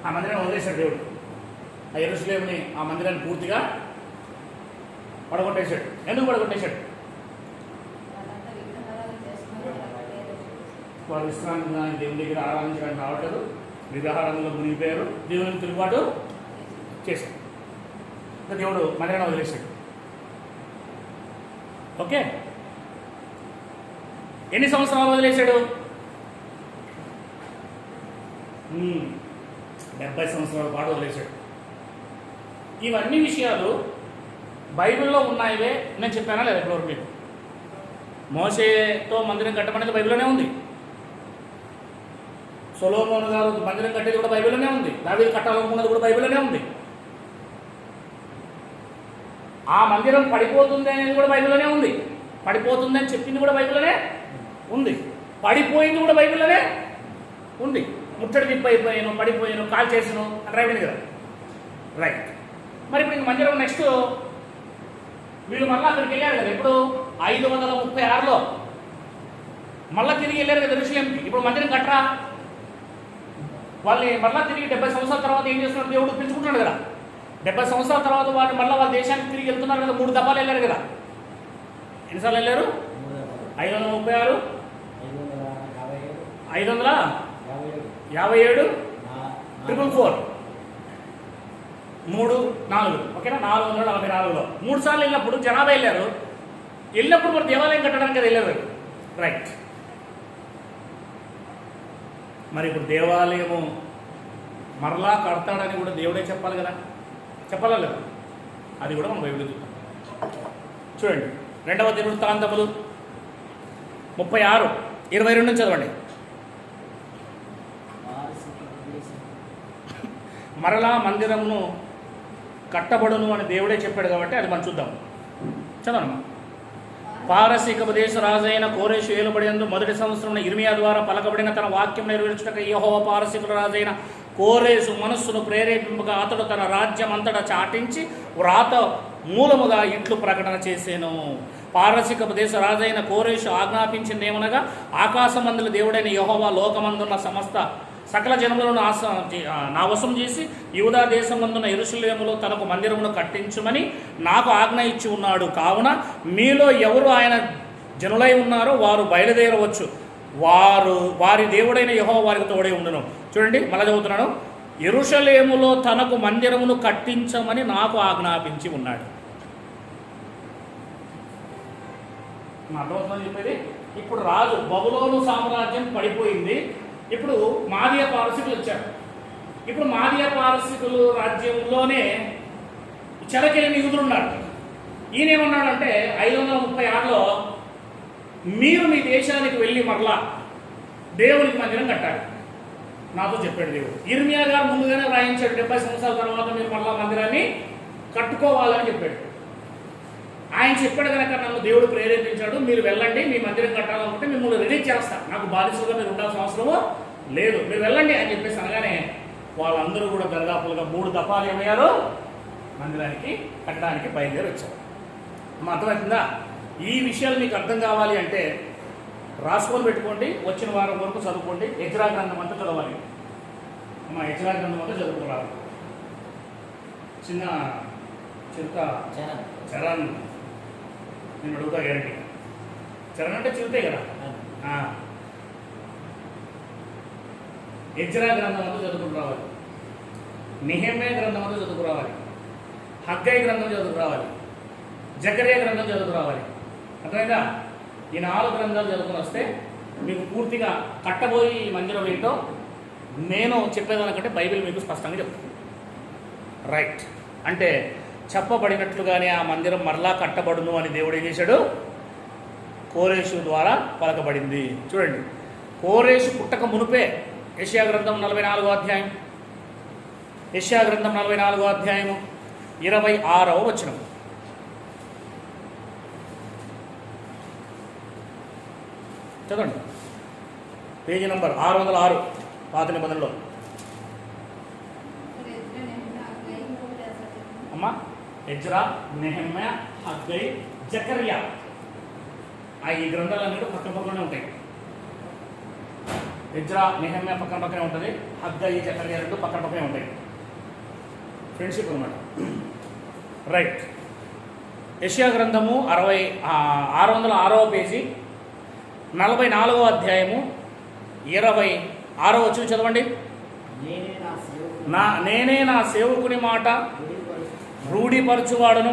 A: ఆ మందిరాన్ని వదిలేశాడు దేవుడు. ఆ యెరూషలేముని, ఆ మందిరాన్ని పూర్తిగా పడగొట్టేశాడు. ఎందుకు పడగొట్టేశాడు? వారు విశ్రాంతి దేవుని దగ్గర ఆరాధించడానికి రావట్లేదు, విగ్రహారంలో మునిగిపోయారు, దేవుని తిరుగుబాటు చేశాడు. దేవుడు మందిరాన్ని వదిలేశాడు. ఓకే, ఎన్ని సంవత్సరాలు వదిలేశాడు? 70 సంవత్సరాల పాటు వదిలేశాడు. ఇవన్నీ విషయాలు బైబిల్లో ఉన్నాయివే. నేను చెప్పానా లేదా ఇప్పటివరకు మీకు? మోషేతో మందిరం కట్టమనేది బైబిల్లోనే ఉంది. సొలొమోను గారు మందిరం కట్టేది కూడా బైబిల్లోనే ఉంది. దావీదు కట్టాలనుకున్నది కూడా బైబిల్లోనే ఉంది. ఆ మందిరం పడిపోతుంది అనేది కూడా బైబిల్లోనే ఉంది. పడిపోతుంది అని చెప్పింది కూడా బైబిల్లోనే ఉంది. పడిపోయింది కూడా బైబిల్లోనే ఉంది. ముట్టడి విప్పైపోయాను, పడిపోయాను, కాల్ చేసాను అని రాయబడింది కదా. రైట్. మరి ఇప్పుడు ఇంక మందిరం నెక్స్ట్ వీళ్ళు మళ్ళీ అక్కడికి వెళ్ళారు కదా. ఇప్పుడు 536లో మళ్ళీ తిరిగి వెళ్ళారు కదా యెరూషలేముకి. ఇప్పుడు మందిరం కట్టరా? వాళ్ళని మళ్ళీ తిరిగి 70 సంవత్సరాల తర్వాత ఏం చేస్తున్నాడు? దేవుడు పెంచుకుంటున్నాడు కదా. 70 సంవత్సరాల తర్వాత వాళ్ళు మళ్ళీ వాళ్ళ దేశానికి తిరిగి వెళ్తున్నారు కదా. 3 దఫాలు వెళ్ళారు కదా. ఎన్నిసార్లు వెళ్ళారు? 536, 557, 444, 3, 4. ఓకేనా? 444లో 3 సార్లు వెళ్ళినప్పుడు జనాభా వెళ్ళారు. వెళ్ళినప్పుడు మరి దేవాలయం కట్టడానికి కదా వెళ్ళారు. రైట్. మరి ఇప్పుడు దేవాలయము మరలా కడతాడని కూడా దేవుడే చెప్పాలి కదా. చెప్పాలా లేదా? అది కూడా మనం బైబిల్ చూద్దాం. చూడండి, 2వ దినవృత్తాంతములు 36, 22 నుంచి చదవండి. మరలా మందిరమును కట్టబడును అని దేవుడే చెప్పాడు కాబట్టి అది మనం చూద్దాం. చదవమ్మా. పారసీక దేశ రాజైన కోరేషు ఏలుబడినందు మొదటి సంవత్సరం ఇర్మియా ద్వారా పలకబడిన తన వాక్యం నెరవేర్చుటకు యెహోవా పారసీకుల రాజైన కోరేసు మనస్సును ప్రేరేపింపగా అతడు తన రాజ్యం అంతటా చాటించి వ్రాత మూలముగా ఇట్లు ప్రకటన చేసేను. పారసీక దేశ రాజైన కోరేషు ఆజ్ఞాపించిందేమనగా, ఆకాశమందుల దేవుడైన యెహోవా లోకమందున్న సమస్త సకల జనములను నా వశం చేసి యూదా దేశమందున్న యెరూషలేములో తనకు మందిరమును కట్టించుమని నాకు ఆజ్ఞ ఇచ్చి ఉన్నాడు. కావున మీలో ఎవరు ఆయన జనులై ఉన్నారో వారు బయలుదేరవచ్చు, వారి దేవుడైన యెహోవా వారికి తోడై ఉండును. చూడండి, మళ్ళీ చదువుతున్నాను. యెరూషలేములో తనకు మందిరమును కట్టించమని నాకు ఆజ్ఞాపించి ఉన్నాడు. అర్థమవుతుందని చెప్పేది. ఇప్పుడు రాజు బబులోను సామ్రాజ్యం పడిపోయింది. ఇప్పుడు మాదీయ పారసీకులు వచ్చారు. ఇప్పుడు మాదీయ పారసీకులు రాజ్యంలోనే చెరకెళ్ళిన యూదులు ఉన్నారు. ఈయన ఏమన్నాడంటే 536లో మీరు మీ దేశానికి వెళ్ళి మరలా దేవునికి మందిరం కట్టాలి నాతో చెప్పాడు దేవుడు. ఇర్మియా గారు ముందుగానే రాయించాడు, 70 సంవత్సరాల తర్వాత మీరు మరలా మందిరాన్ని కట్టుకోవాలని చెప్పాడు. ఆయన చెప్పాడు కనుక నన్ను దేవుడు ప్రేరేపించాడు, మీరు వెళ్ళండి, మీ మందిరం కట్టాలనుకుంటే మిమ్మల్ని రిలీజ్ చేస్తా, నాకు బాధితులుగా మీరు ఉండాల్సిన అవసరము లేదు, మీరు వెళ్ళండి అని చెప్పేసి అనగానే వాళ్ళందరూ కూడా దరిదాపులుగా 3 దఫాలు ఏమయ్యారు, మందిరానికి కట్టడానికి బయలుదేరి వచ్చారు. అర్థమవుతుందా? ఈ విషయాలు మీకు అర్థం కావాలి అంటే రాసుకొని పెట్టుకోండి, వచ్చిన వారం వరకు చదువుకోండి. ఎజ్రా గ్రంథం అంతా చదవాలి. ఎజ్రా గ్రంథం అంతా చదువుకోవాలి. చిన్న చరణ్ నేను అడుగుతా గ్యారంటీ. చరణ్ అంటే చిరుతే కదా. ఎజ్రా గ్రంథం అంతా చదువుకుని రావాలి, నెహెమ్యా గ్రంథం అంతా చదువుకు రావాలి, హగ్గై గ్రంథం చదువుకు రావాలి, జకరియా గ్రంథం చదువుకు రావాలి. అర్థమైందా? ఈ 4 గ్రంథాలు చదువుకుని వస్తే మీకు పూర్తిగా కట్టబోయి ఈ మందిరం ఏంటో నేను చెప్పేదానికంటే బైబిల్ మీకు స్పష్టంగా చెప్తుంది. రైట్. అంటే చెప్పబడినట్లుగానే ఆ మందిరం మరలా కట్టబడును అని దేవుడు ఏం చేశాడు, కోరేషు ద్వారా పలకబడింది. చూడండి, కోరేషు పుట్టక మునుపే యెషయా గ్రంథం 44వ అధ్యాయం, యెషయా గ్రంథం 44వ అధ్యాయము 26వ వచనం. చదవండి, పేజీ నంబర్ 606 పాత నిబంధనలో. అమ్మా, ఎజ్రా, నెహెమ్యా, హగ్గై, జకర్యా, ఈ గ్రంథాలన్నీ పక్కన పక్కనే ఉంటాయి. ఎజ్రా, నెహెమ్యా పక్కన పక్కనే ఉంటుంది, హగ్గై, జకర్యా 2 పక్కన పక్కనే ఉంటాయి. ఫ్రెండ్షిప్ అనమాట. రైట్. యెషయా గ్రంథము 606వ పేజీ 44వ అధ్యాయము 26వ వచనం చదవండి. నేనే నా సేవకుని మాట రూఢిపరచువాడును,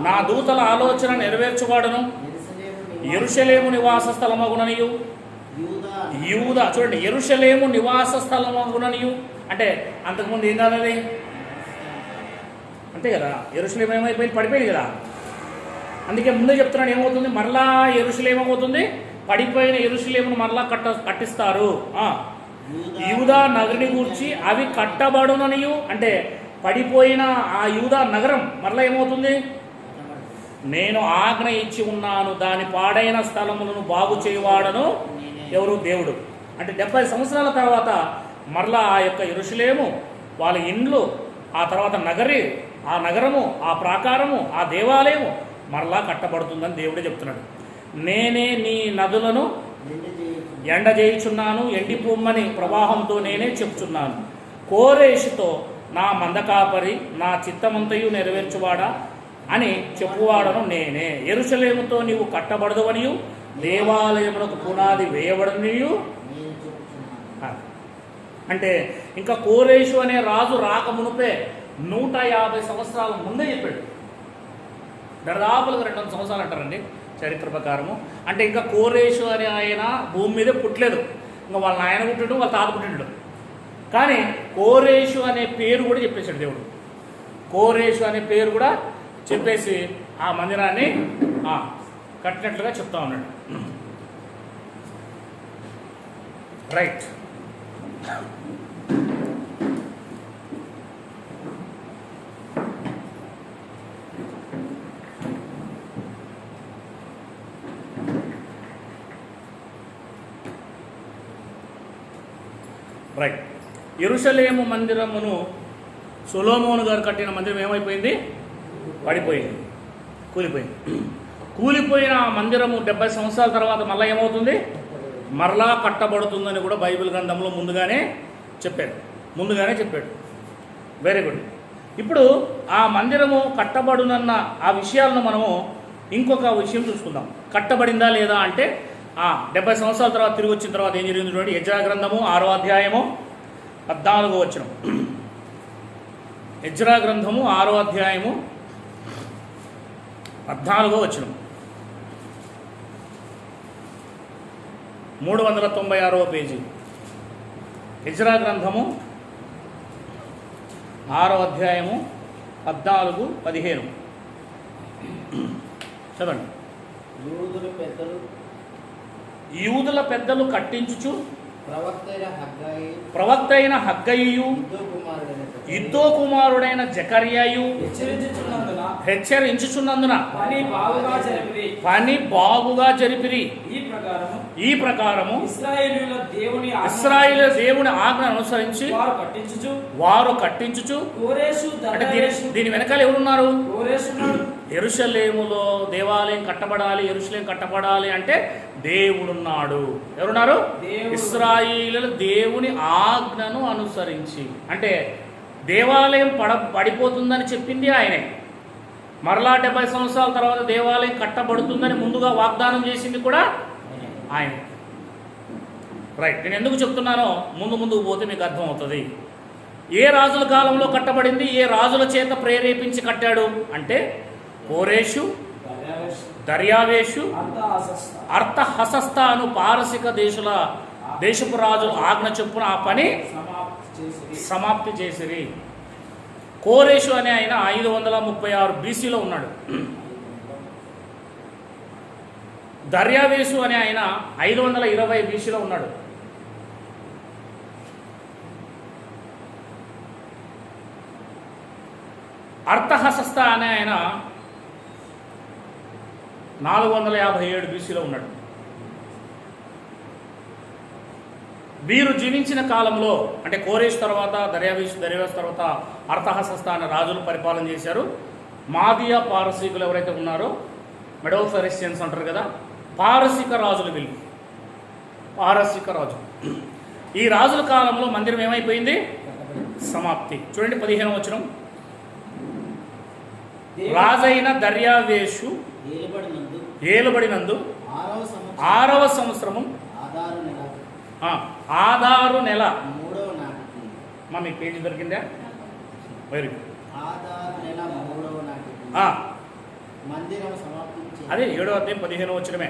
A: నా దూతల ఆలోచన నెరవేర్చువాడును, యెరూషలేము నివాస స్థలమగుననియు యూదా. చూడండి, యెరూషలేము నివాస స్థలమగుననియు అంటే అంతకుముందు ఏం కాదది, అంతే కదా. యెరూషలేము ఏమైపోయింది, పడిపోయింది కదా. అందుకే ముందే చెప్తున్నాను, ఏమవుతుంది, మరలా యెరూషలేము ఏమవుతుంది, పడిపోయిన యెరూషలేమును మరలా కట్టిస్తారు. యూదా నగరిని గూర్చి అవి కట్టబడుననియు అంటే పడిపోయిన ఆ యూదా నగరం మరలా ఏమవుతుంది, నేను ఆజ్ఞ ఇచ్చి ఉన్నాను, దాని పాడైన స్థలములను బాగు చేయవాడను ఎవరు, దేవుడు. అంటే 70 సంవత్సరాల తర్వాత మరలా ఆ యొక్క యెరూషలేము, వాళ్ళ ఇండ్లు, ఆ తర్వాత ఆ నగరము, ఆ ప్రాకారము, ఆ దేవాలయము మరలా కట్టబడుతుందని దేవుడే చెప్తున్నాడు. నేనే నీ నదులను ఎండజేయుచున్నాను, ఎండిపోమ్మని ప్రవాహంతో నేనే చెప్తున్నాను. కోరేషుతో నా మందకాపరి, నా చిత్తమంతయు నెరవేర్చువాడా అని చెప్పువాడను నేనే. యెరూషలేముతో నీవు కట్టబడదవనియు, దేవాలయమునకు పునాది వేయబడనియు. అంటే ఇంకా కోరేషు అనే రాజు రాకమునుపే 150 సంవత్సరాల ముందే చెప్పాడు. దరిదాపులుగా 200 సంవత్సరాలు అంటారండి చరిత్ర ప్రకారము. అంటే ఇంకా కోరేషు అనే ఆయన భూమి మీదే పుట్టలేదు, ఇంకా వాళ్ళ నాయన పుట్టిండు, వాళ్ళ తాత పుట్టిండు. కానీ కోరేషు అనే పేరు కూడా చెప్పేశాడు దేవుడు. కోరేషు అనే పేరు కూడా చెప్పేసి ఆ మందిరాన్ని కట్టినట్లుగా చెప్తా ఉన్నాడు. రైట్. రైట్. యెరూషలేము మందిరమును సొలొమోను గారు కట్టిన మందిరం ఏమైపోయింది? పడిపోయింది, కూలిపోయింది. కూలిపోయిన మందిరము 70 సంవత్సరాల తర్వాత మళ్ళీ ఏమవుతుంది? మరలా కట్టబడుతుందని కూడా బైబిల్ గ్రంథంలో ముందుగానే చెప్పాడు. Very good. ఇప్పుడు ఆ మందిరము కట్టబడునన్న ఆ విషయాలను మనము ఇంకొక విషయం చూసుకుందాం. కట్టబడిందా లేదా అంటే 70 సంవత్సరాల తర్వాత తిరిగి వచ్చిన తర్వాత ఏం జరిగింది చూడండి. ఎజ్రా గ్రంథము 6వ అధ్యాయము 14వ వచనం. ఎజ్రా గ్రంథము 6వ అధ్యాయము 14వ వచనం. 396వ పేజీ. ఎజ్రా గ్రంథము 6వ అధ్యాయము 14, 15 చదవండి. యూదుల పెద్దలు కట్టించుచు ప్రవక్త అయిన హగ్గయియు ఇద్దో కుమారుడైన జకర్యాయు హెచ్చరించుచున్నందున పని బాగుగా జరిపిరి. ఈ ప్రకారము ఇశ్రాయేలు దేవుని ఆజ్ఞ అనుసరించి వారు కట్టించుచు. అంటే దీని వెనకాల ఎవరున్నారు? యెరూషలేములో దేవాలయం కట్టబడాలి, యెరూషలేం కట్టబడాలి అంటే దేవుడున్నాడు. ఎవరున్నారు? ఇశ్రాయేలు దేవుని ఆజ్ఞను అనుసరించి. అంటే దేవాలయం పడిపోతుందని చెప్పింది ఆయనే. మరలా 70 సంవత్సరాల తర్వాత దేవాలయం కట్టబడుతుందని ముందుగా వాగ్దానం చేసింది కూడా ఆయన. రైట్. నేను ఎందుకు చెప్తున్నానో ముందుకు పోతే మీకు అర్థమవుతుంది. ఏ రాజుల కాలంలో కట్టబడింది, ఏ రాజుల చేత ప్రేరేపించి కట్టాడు అంటే కోరేషు, దర్యావేషు, అర్తహసస్త అను పారసిక దేశపు రాజుల ఆజ్ఞ చొప్పున ఆ పని సమాప్తి చేసిరి. కోరేషు అనే ఆయన 536 BCలో ఉన్నాడు. దర్యావేషు అనే ఆయన 520 BCలో ఉన్నాడు. అర్తహసస్త అనే ఆయన 457 BCలో ఉన్నాడు. వీరు జీవించిన కాలంలో అంటే కోరేష్ తర్వాత దర్యావేష్ తర్వాత అర్తహసస్త అనే రాజులు పరిపాలన చేశారు. మాదియా పారసీకులు ఎవరైతే ఉన్నారో మెడో ఫెరెస్టియన్స్ అంటారు కదా, పారసీక రాజులు వీళ్ళు. పారసీక రాజు. ఈ రాజుల కాలంలో మందిరం ఏమైపోయింది? సమాప్తి. చూడండి 15వ వచనం. రాజైన దర్యావేషు ఏలుబడినందు 6వ సంవత్సరము ఆదారు నెల. మీకు పేజీ దొరికిందా? Very good. అదే 7వ అధ్యాయం 15వ వచనమే.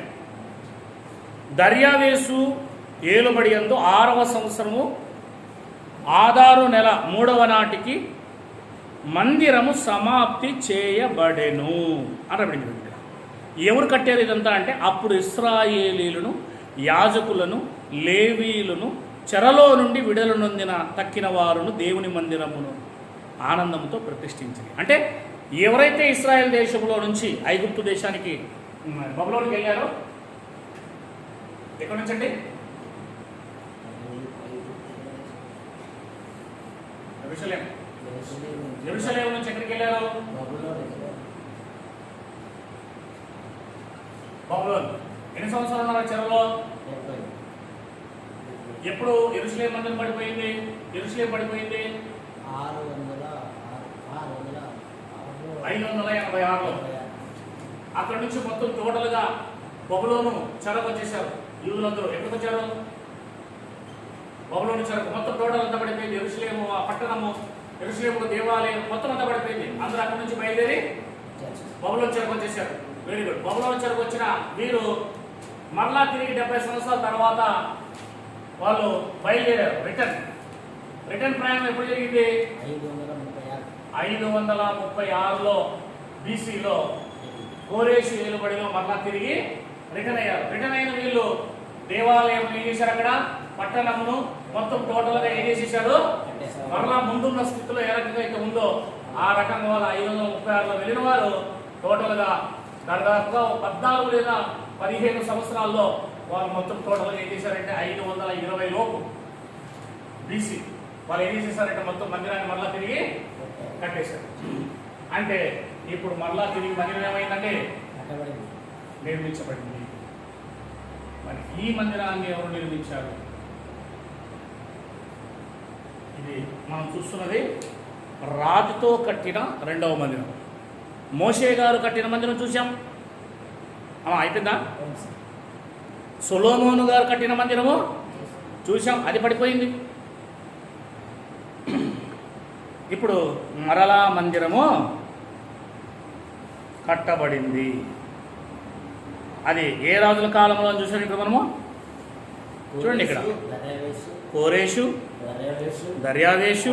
A: దర్యావేషు ఏలుబడి యందు 6వ సంవత్సరము ఆదారు నెల 3వ నాటికి మందిరము సమాప్తి చేయబడెను అనబడింది. ఎవరు కట్టారు ఇదంతా అంటే అప్పుడు ఇశ్రాయేలీలను, యాజకులను, లేవీయులను చెరలో నుండి విడుదల నొందిన తక్కిన వారును దేవుని మందిరమును ఆనందంతో ప్రతిష్ఠించింది. అంటే ఎవరైతే ఇశ్రాయేల్ దేశంలో నుంచి ఐగుప్తు దేశానికి బబులోనికి వెళ్ళారో, ఎక్కడి నుంచి అండి? యెరూషలేము నుంచి ఎక్కడికి వెళ్ళారు? బబులోన్. ఎన్ని సంవత్సరాలు ఉన్నారు చెరలో? ఎప్పుడు యెరూషలేము మందిరం పడిపోయింది? యెరూషలేము పడిపోయింది 586లో. అక్కడ నుంచి మొత్తం టోటల్గా బబులోను చెరకు వచ్చేసారు. యూదులందరూ ఎక్కడికి వచ్చారు? బబులోను చెరకు. మొత్తం టోటల్ అంతా పడిపోయింది. యెరూషలేము ఆ పట్టణము, యెరూషలేము దేవాలయం మొత్తం అంతా పడిపోయింది. అందరూ అక్కడి నుంచి బయలుదేరి బబులోను చెరకు వచ్చేసారు. Very good. బబులోను చెరకు వచ్చిన వీరు మరలా తిరిగి 70 సంవత్సరాల తర్వాత వాళ్ళు బయలుదేరారు. రిటర్న్ ప్రయాణం ఎప్పుడు జరిగింది? 536లో BCలో కోరేషు ఏలుబడిలో మరలా తిరిగి రిటర్న్ అయ్యారు. రిటర్న్ అయిన వీళ్ళు దేవాలయం ఏం చేశారు? అక్కడ పట్టణమును మొత్తం టోటల్గా ఏం చేసేసారు? మరలా ముందున్న స్థితిలో ఏ రకంగా అయితే ఉందో ఆ రకంగా వాళ్ళు 536లో వెళ్ళిన వారు టోటల్గా దాదాపుగా 14 లేదా 15 సంవత్సరాల్లో వాళ్ళు మొత్తం టోటల్గా ఏం చేశారంటే 520 లోపు BC. వాళ్ళు ఏం చేసేసారంటే మొత్తం మందిరాన్ని మరలా తిరిగి కట్టేశారు. అంటే ఇప్పుడు మరలా తిరిగి మందిరం ఏమైందంటే నిర్మించబడింది. మరి ఈ మందిరాన్ని ఎవరు నిర్మించారు? ఇది మనం చూస్తున్నది రాతితో కట్టిన రెండవ మందిరం. మోషే గారు కట్టిన మందిరం చూసాం, అయిపోయిందా? సొలొమోను గారు కట్టిన మందిరము చూసాం, అది పడిపోయింది. ఇప్పుడు మరలా మందిరము కట్టబడింది. అది ఏ రాజుల కాలంలో చూసాం? ఇప్పుడు మనము చూడండి, ఇక్కడ కోరేషు, దర్యావేషు,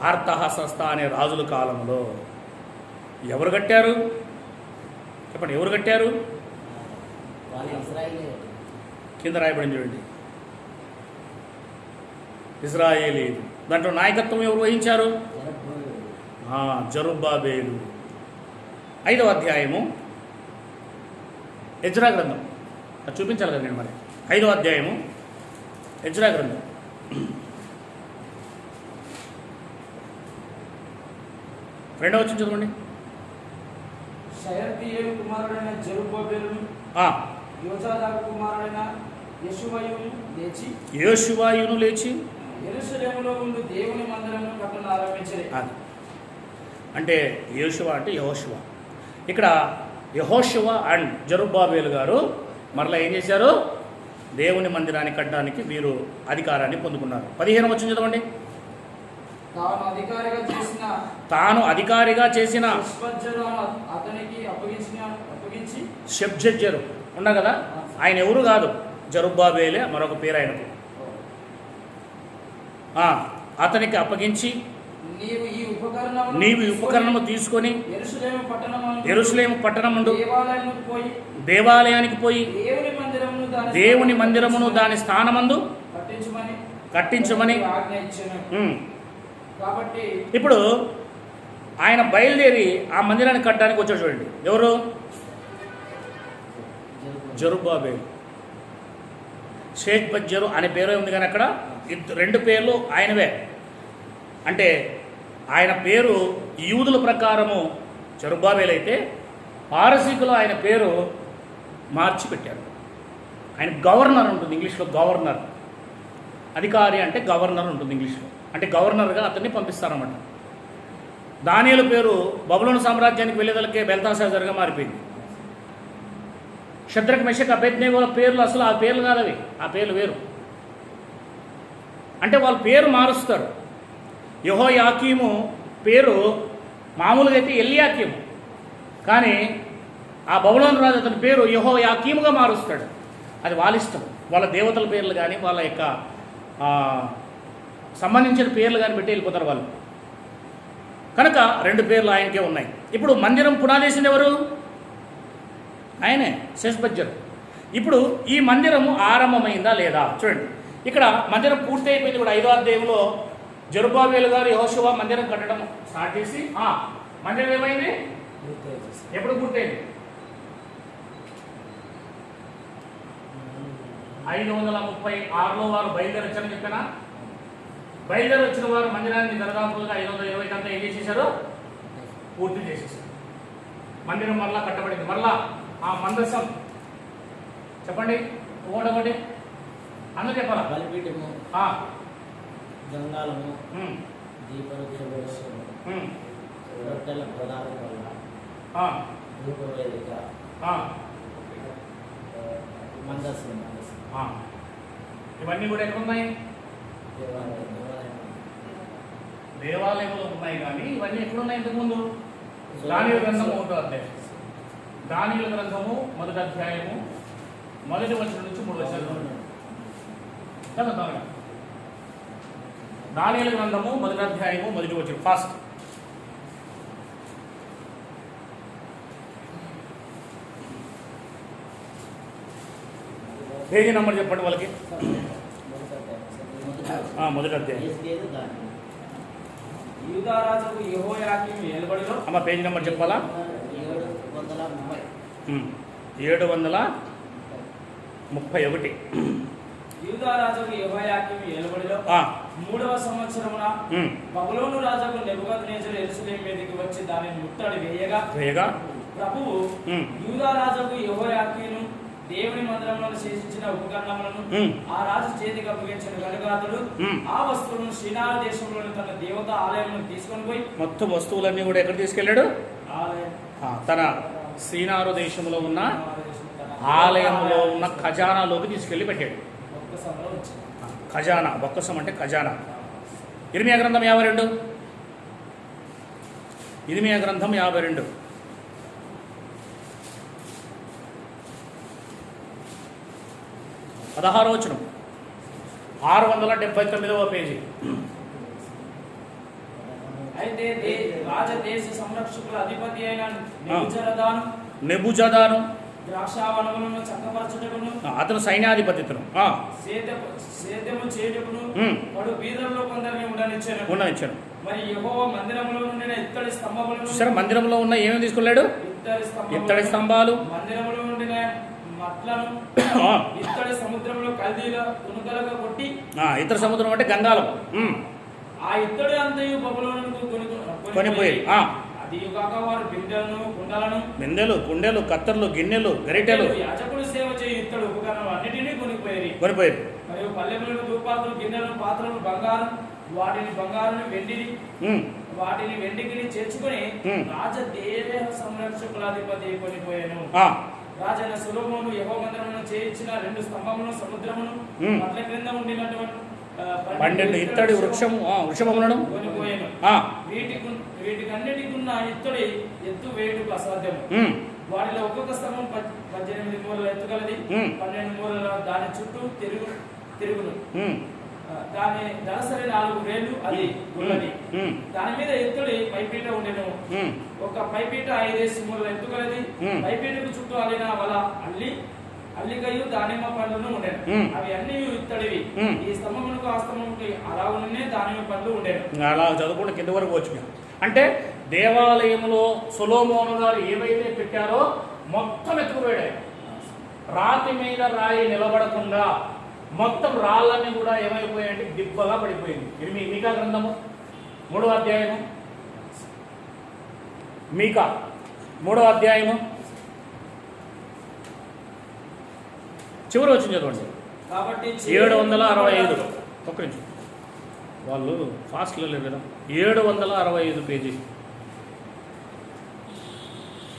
A: అర్తహషస్త అనే రాజుల కాలంలో. ఎవరు కట్టారు చెప్పండి? ఎవరు కట్టారు? కింద రాయబడింది చూడండి, ఇశ్రాయేలీయులు. దాంట్లో నాయకత్వం ఎవరు వహించారు? జరుబ్బాబేలు. 5వ అధ్యాయము ఎజ్రా గ్రంథం, అది చూపించాలి కదా నేను మరి. 5వ అధ్యాయము ఎజ్రా గ్రంథం. రెండవ వచ్చిన చదవండి.
B: షయల్తీయేలు కుమారుడైన జెరుబ్బయలును యోజాదాకు కుమారుడైన యోషువాయును లేచి యెరూషలేములో ఉండు దేవుని మందిరమును కట్టన ఆరంభించారు.
A: అంటే యోషువ అంటే యెహోషువ. ఇక్కడ యెహోషువ అండ్ జెరుబ్బాబేలు గారు మరలా ఏం చేశారు? దేవుని మందిరాన్ని కట్టడానికి వీరు అధికారాన్ని పొందుకున్నారు. 15వ వచనం చదవండి. తాను అధికారిగా చేసిన షెబ్జెజ్జరు ఉన్నా కదా, ఆయన ఎవరు కాదు, జెరుబ్బాబేలే మరొక పేరు ఆయనకు. అతనికి అప్పగించి నీవు ఈ ఉపకరణము తీసుకొని యెరూషలేము పట్టణముందు దేవాలయానికి పోయి దేవుని మందిరమును దాని స్థానమందు కట్టించమని. ఇప్పుడు ఆయన బయలుదేరి ఆ మందిరాన్ని కట్టడానికి వచ్చాడు. చూడండి, ఎవరు? జెరుబ్బాబేలు. షేష్బజ్జరు అనే పేరు ఉంది, కానీ అక్కడ 2 పేర్లు ఆయనవే. అంటే ఆయన పేరు యూదుల ప్రకారము జెరుబ్బాబేలు అయితే, పారసీకులు ఆయన పేరు మార్చి పెట్టారు. ఆయన గవర్నర్ ఉంటుంది ఇంగ్లీష్లో, గవర్నర్. అధికారి అంటే గవర్నర్ ఉంటుంది ఇంగ్లీష్లో, అంటే గవర్నర్గా అతన్ని పంపిస్తారన్నమాట. దానియేలు పేరు బబులోను సామ్రాజ్యానికి వెళ్ళేదలకే బెల్తాషాజర్గా మారిపోయింది. షద్రక్ మెషక్ అబేద్నెగోల పేర్లు అసలు ఆ పేర్లు కాదు, అవి ఆ పేర్లు వేరు. అంటే వాళ్ళ పేరు మారుస్తారు. యెహోయాకీము పేరు మామూలుగా అయితే ఎల్యాకీము, కానీ ఆ బబులోను రాజు అతని పేరు యెహోయాకీముగా మారుస్తాడు. అది వాళ్ళ ఇష్టం. వాళ్ళ దేవతల పేర్లు కానీ వాళ్ళ యొక్క సంబంధించిన పేర్లు కానీ పెట్టి వెళ్ళిపోతారు వాళ్ళు. కనుక 2 పేర్లు ఆయనకే ఉన్నాయి. ఇప్పుడు మందిరం పునాదేసింది ఎవరు? ఆయనే, షెష్బజ్జరు. ఇప్పుడు ఈ మందిరము ఆరంభమైందా లేదా చూడండి. ఇక్కడ మందిరం పూర్తి అయిపోయింది కూడా. 5వ అధ్యాయంలో జెరుబ్బాబేలు గారు యెహోషువ మందిరం కట్టడం స్టార్ట్ చేసి మందిరం ఏమైంది? ఎప్పుడు పూర్తయింది? 536లో వారు బయలుదేరి వచ్చారని చెప్పానా? బయలుదేరి వచ్చిన వారు మందిరాన్ని దరిదాపులుగా 520 అంతా ఏం చేసేసారు? పూర్తి చేసేసారు. మందిరం మరలా కట్టబడింది. మరలా ఆ మందసం చెప్పండి, ఒకటి అందరూ చెప్పాలా?
B: బలిపీఠము, గంగాళము, దీపవృక్షము, రొట్టెల ప్రధాన వల్ల ధూపవేదిక, మందసం.
A: ఇవన్నీ కూడా ఎక్కడ ఉన్నాయి? దేవాలయంలో ఉన్నాయి. కానీ ఇవన్నీ ఎక్కడ ఉన్నాయి? ఇంతకుముందు దానియేలు గ్రంథము 1వ అధ్యాయం. దానియేలు గ్రంథము 1వ అధ్యాయము 1వ వచనం నుంచి 3వ వచనం చదువుతాం. దానియేలు గ్రంథము 1వ అధ్యాయము 1వ వచనం ఫాస్ట్. పేజీ నంబర్ చెప్పండి వాళ్ళకి. 1వ అధ్యాయం.
B: యూదారాజుకు యెహోయాకీము ఏలుబడిలో
A: పేజీ నెంబర్ చెప్పాలా? 731.
B: యూదా రాజుకు యెహోయాకీము ఏలుబడిలో
A: ఆ,
B: 3వ సంవత్సరమున
A: ఉమ్,
B: బబులోను రాజుకు నెబుకద్నెజరు యెరూషలేము మీదికి వచ్చి దానిని ముట్టడి
A: వేయగా
B: ప్రభువు
A: ఉమ్,
B: యూదా రాజుకు యెహోయాకీను దేవుని మందిరంలో శేషించిన ఉపకరణములను
A: ఉమ్,
B: ఆ రాజు చేతికి అప్పగించిన కనుక అతడు
A: ఉమ్.
B: ఆ వస్తువులను షినారు దేశంలోని తన దేవత ఆలయంలో తీసుకొని పోయి
A: మొత్తం వస్తువులన్నీ కూడా ఎక్కడ తీసుకెళ్ళాడు?
B: ఆలయం
A: తన సీనారు దేశంలో ఉన్న
B: తన
A: ఆలయంలో ఉన్న ఖజానాలోకి తీసుకెళ్ళి పెట్టాడు.
B: ఒక్క సమయంలో వచ్చింది.
A: ఖజానా, బొక్కసం అంటే ఖజానా. ఇర్మియా గ్రంథం 52. ఇర్మియా గ్రంథం 52. పదహారో వచనం, 679వ పేజీ.
B: అయితే రాజదేశ సంరక్షకుల అధిపతి అయిన
A: నెబుజదాను
B: ద్రాక్షావనములను చక్కపరచుటకును
A: అతను సైన్యాధిపతిను
B: సేద్యము చేయుటకును
A: ఉమ్.
B: వాడు బీదల్లో కొందరిని ఉండనిచ్చాను.
A: ఉండనిచ్చాను.
B: మరి యెహోవా మందిరములో నుండిన ఇత్తడి స్తంభములను
A: చూసారా, మందిరంలో ఉన్న ఏమేమి తీసుకెళ్ళాడు? ఇత్తడి స్తంభాలు,
B: మందిరములో నుండిన మట్లను
A: ఆ,
B: ఇత్తడి సముద్రంలో కల్దీల తునుకలుగా కొట్టి
A: ఇతర సముద్రం అంటే గంగాలం.
B: ఆ ఇత్తడి అంతయు బబులోనుకు
A: కొనిపోయి
B: అది కాక వారు బిందెలను కుండలను
A: బిందెలు, కుండెలు, కత్తర్లు, గిన్నెలు, గరిటెలు,
B: యాజకుడు సేవ చేయి ఇత్తడి ఉపకరణాలు అన్నిటినీ కొనిపోయారు.
A: కొనిపోయారు.
B: మరియు పల్లెములను, ధూపాకులు, గిన్నెలను, పాత్రలు, బంగారం, వాటిని బంగారుని, వెండిని,
A: ఉమ్,
B: వాటిని వెండికిని చేర్చుకొని
A: ఉమ్.
B: రాజదేవ సంరక్షకుల అధిపతి కొనిపోయాను.
A: ఆ,
B: రాజైన సొలొమోను యెహోవా మందిరమును చేయించిన 2 స్తంభములను, సముద్రమును,
A: ఉమ్.
B: పట్ల క్రింద ఉండినటువంటి
A: 12 ఇత్తడి వృక్షములను
B: కొనిపోయాను.
A: ఆ,
B: వీటికన్నిటికి ఉన్న ఇత్తడి ఎత్తు వేయుటకు అసాధ్యము.
A: ఉమ్,
B: వాటిలో ఒక్కొక్క స్తంభం 18 మూరల ఎత్తుగలది.
A: ఉమ్.
B: 12 మూరల దాని చుట్టూ తిరుగును.
A: ఉమ్,
B: దాని దళసరి 4 రేళ్లు అది ఉన్నది.
A: ఉమ్,
B: దాని మీద ఎత్తుడి పైపీట ఉండెను.
A: ఉమ్,
B: ఒక పైపీట 5 మూరల ఎత్తుగలది.
A: ఉమ్.
B: పైపీటకు చుట్టూ అల్లిన వల అల్లికయు దానిమ్మ పండ్లను ఉండేను.
A: ఉమ్.
B: అవి అన్ని ఇత్తడివి.
A: ఉమ్.
B: ఈ స్తంభమునకు ఆ స్తంభమునకు అలాగునే దానిమ్మ పండ్లు ఉండేను.
A: అలా చదువుకుంటే కింద వరకు వచ్చిన అంటే దేవాలయంలో సొలొమోను గారు ఏవైతే పెట్టారో మొత్తం ఎత్తుకుపోయాడు ఆయన. రాతి మీద రాయి నిలబడకుండా మొత్తం రాళ్ళని కూడా ఏమైపోయాయంటే దిబ్బగా పడిపోయింది. ఇది మీకా గ్రంథము 3వ అధ్యాయము, మీకా 3వ అధ్యాయము చివరి వచ్చింది చదవండి.
B: కాబట్టి
A: 765. ఒక్క నిమిషం, వాళ్ళు ఫాస్ట్లో లేరు కదా. 765 పేజీ.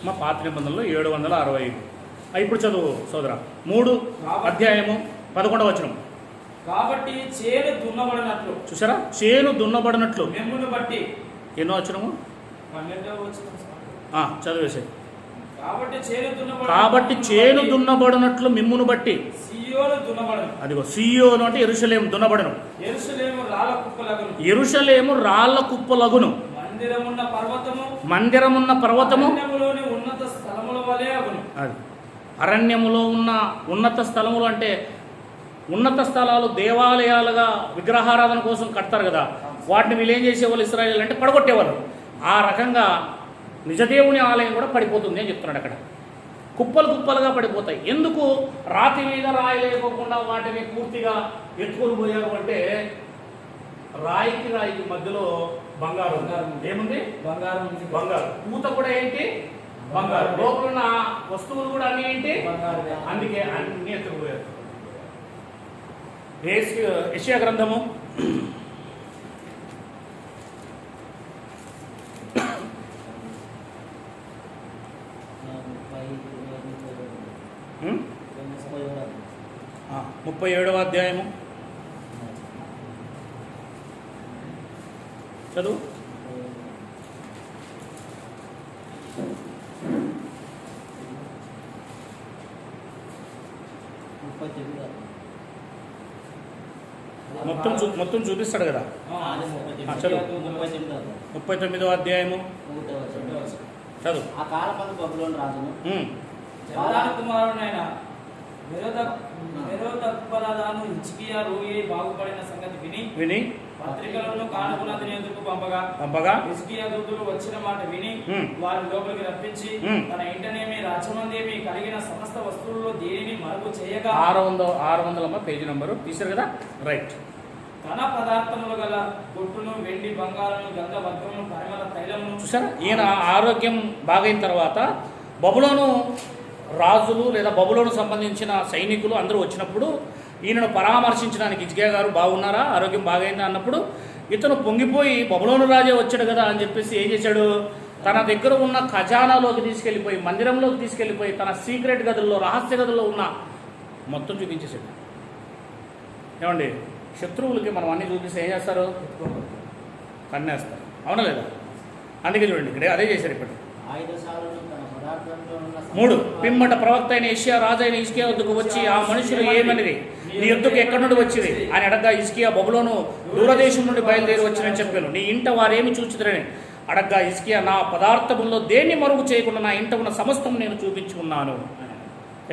A: మా పాత నిబంధనలో 765. ఇప్పుడు చదువు సోదరా. 3వ అధ్యాయము 11వ వచనం.
B: కాబట్టి చేను దున్నబడినట్లు,
A: చూసారా, చేను దున్నబడినట్లు.
B: మెమ్మును బట్టి
A: ఎన్నో వచనము?
B: 12వ వచనం.
A: చదివేసే.
B: కాబట్టి
A: చేను దున్నబడినట్లు మిమ్మును బట్టి
B: సియోను దున్నబడను.
A: అదిగో సియోను అంటే యెరూషలేము దున్నబడను.
B: యెరూషలేము రాళ్ళ కుప్పలగును.
A: యెరూషలేము రాళ్ళ కుప్పలగును. మందిరమున్న పర్వతము
B: అరణ్యములోని ఉన్నత స్థలముల వలె అగును.
A: అది అరణ్యములో ఉన్న ఉన్నత స్థలములు అంటే ఉన్నత స్థలాలు దేవాలయాలుగా విగ్రహారాధన కోసం కడతారు కదా, వాటిని వీళ్ళు ఏం చేసేవాళ్ళు ఇశ్రాయేలు అంటే పడగొట్టేవాళ్ళు. ఆ రకంగా నిజదేవుని ఆలయం కూడా పడిపోతుంది అని చెప్తున్నాడు అక్కడ. కుప్పలు కుప్పలుగా పడిపోతాయి. ఎందుకు రాతి మీద రాయి లేకోకుండా వాటిని పూర్తిగా ఎత్తుకొని పోయారు అంటే రాయికి రాయికి మధ్యలో బంగారం ఏముంది? బంగారం. పూత కూడా ఏంటి? బంగారం. లోపల ఉన్న వస్తువులు కూడా అన్ని ఏంటి? అందుకే అన్ని ఎత్తుకుపోయారు. యెషయా గ్రంథము 37వ అధ్యాయము చదువు. మొత్తం చూపిస్తాడు కదా. చదువు. 39వ అధ్యాయము చదువు.
C: ఆ కాలమందు బబులోను రాజును
B: ప్రధాన కుమారుడైన మెరోదక్బలదాను హిజ్కియా రోగి బాగుపడిన సంగతి విని పత్రికలను కానుపునాథుని ఎదురుకు
A: పంపగా
B: హిజ్కియా దూతలు వచ్చిన మాట విని వారి లోపలికి రప్పించి తన ఇంటనేమి రాజ్యమందేమి కలిగిన సమస్త వస్తువుల్లో దేనిని మరుగు చేయగా
A: 600 పేజీ నంబరు తీసారు కదా, రైట్.
B: ధన పదార్థములు గల బొట్టును, వెండి బంగారము, గంధ వర్గమును, పరిమళ తైలమును.
A: చూసారా, ఈయన ఆరోగ్యం బాగైన తర్వాత బబులోను రాజులు లేదా బబులోను సంబంధించిన సైనికులు అందరూ వచ్చినప్పుడు ఈయనను పరామర్శించడానికి హిజ్కియా గారు బాగున్నారా, ఆరోగ్యం బాగైందా అన్నప్పుడు ఇతను పొంగిపోయి బబులోను రాజే వచ్చాడు కదా అని చెప్పేసి ఏం చేశాడు, తన దగ్గర ఉన్న ఖజానాలోకి తీసుకెళ్ళిపోయి, మందిరంలోకి తీసుకెళ్ళిపోయి, తన సీక్రెట్ గదుల్లో, రహస్య గదుల్లో ఉన్న మొత్తం చూపించేసాడు. ఏమండి, శత్రువులకి మనం అన్నీ చూపిస్తే ఏం చేస్తారు, కన్నేస్తారు, అవునా లేదా? అందుకే చూడండి ఇక్కడ అదే చేశారు. ఇప్పుడు 3 పిమ్మట ప్రవక్త అయిన యెషయా రాజైన హిజ్కియా వద్దకు వచ్చి ఆ మనుషులు ఏమనిది, నీ యొద్దకు ఎక్కడి నుండి వచ్చింది అని అడగ్గా హిజ్కియా బబులోను దూరదేశం నుండి బయలుదేరి వచ్చినని చెప్పాను. నీ ఇంట వారేమి చూచిదరని అడగ్గా హిజ్కియా, నా పదార్థముల్లో దేన్ని మరుగు చేయకుండా నా ఇంట ఉన్న సమస్తం నేను చూపించుకున్నాను.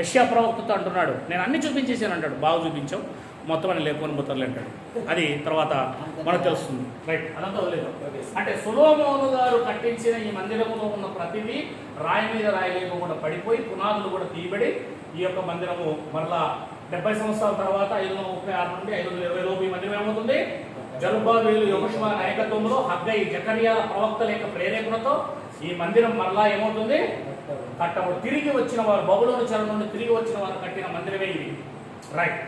A: యెషయా ప్రవక్తతో అంటున్నాడు, నేను అన్ని చూపించేసాను అంటాడు. బాగా చూపించావు, మొత్తం అని లేకొని పోతారులే అంటాడు. అది తర్వాత మనకు తెలుస్తుంది, రైట్. అదంతా వదిలేదు. అంటే సొలొమోను గారు కట్టించిన ఈ మందిరంలో ఉన్న ప్రతిదీ రాయి మీద రాయి లేకుండా పడిపోయి పునాదులు కూడా తీయబడి ఈ యొక్క మందిరము మరలా 70 సంవత్సరాల తర్వాత 536 నుండి 520 లోపు ఈ మందిరం ఏమవుతుంది, జరుబ్బాబెలు యెహోషువ నాయకత్వంలో, హగ్గయి జకర్యాల ప్రవక్తల యొక్క ప్రేరేపణతో ఈ మందిరం మరలా ఏమవుతుంది, కట్టబడి తిరిగి వచ్చిన వారు, బబులోను చెర నుండి తిరిగి వచ్చిన వారు కట్టిన మందిరమే ఇది, రైట్.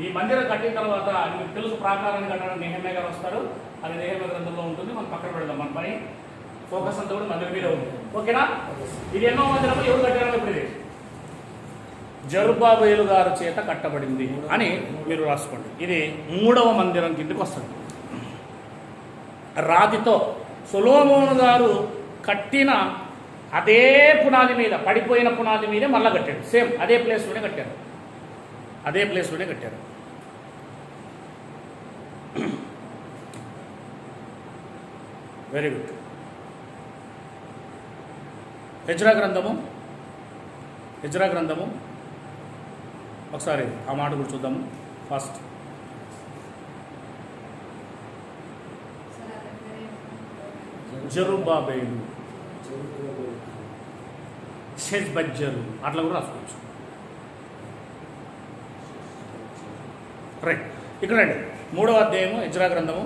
A: ఈ మందిరం కట్టిన తర్వాత మీకు తెలుసు, ప్రాకారాన్ని కట్టడానికి నెహెమ్యా గారు వస్తారు. అది నెహెమ్యా గ్రంథంలో ఉంటుంది, మనం పక్కన పెడదాం. మన పని ఫోకస్ అంతా కూడా మందిరం మీద ఉంది, ఓకేనా? ఇది ఎన్నో మందిరము, ఎవరు కట్టారో ఇప్పుడు ఇది జరుబ్బాబెలు గారి చేత కట్టబడింది అని మీరు రాసుకోండి. ఇది 3వ మందిరం కిందకి వస్తుంది. రాతితో సొలొమోను గారు కట్టిన అదే పునాది మీద, పడిపోయిన పునాది మీదే మళ్ళా కట్టాడు. సేమ్ అదే ప్లేస్లోనే కట్టారు, అదే ప్లేస్లోనే కట్టారు. Very good. హెజ్రా గ్రంథము ఒకసారి ఆ మాట కూడా చూద్దాము ఫస్ట్. జరుబ్బాబెలు, షెజ్బజ్జరు అట్లా కూడా రాసుకోవచ్చు, రైట్. ఇక్కడ రండి, 3వ అధ్యాయము హెజ్రా గ్రంథము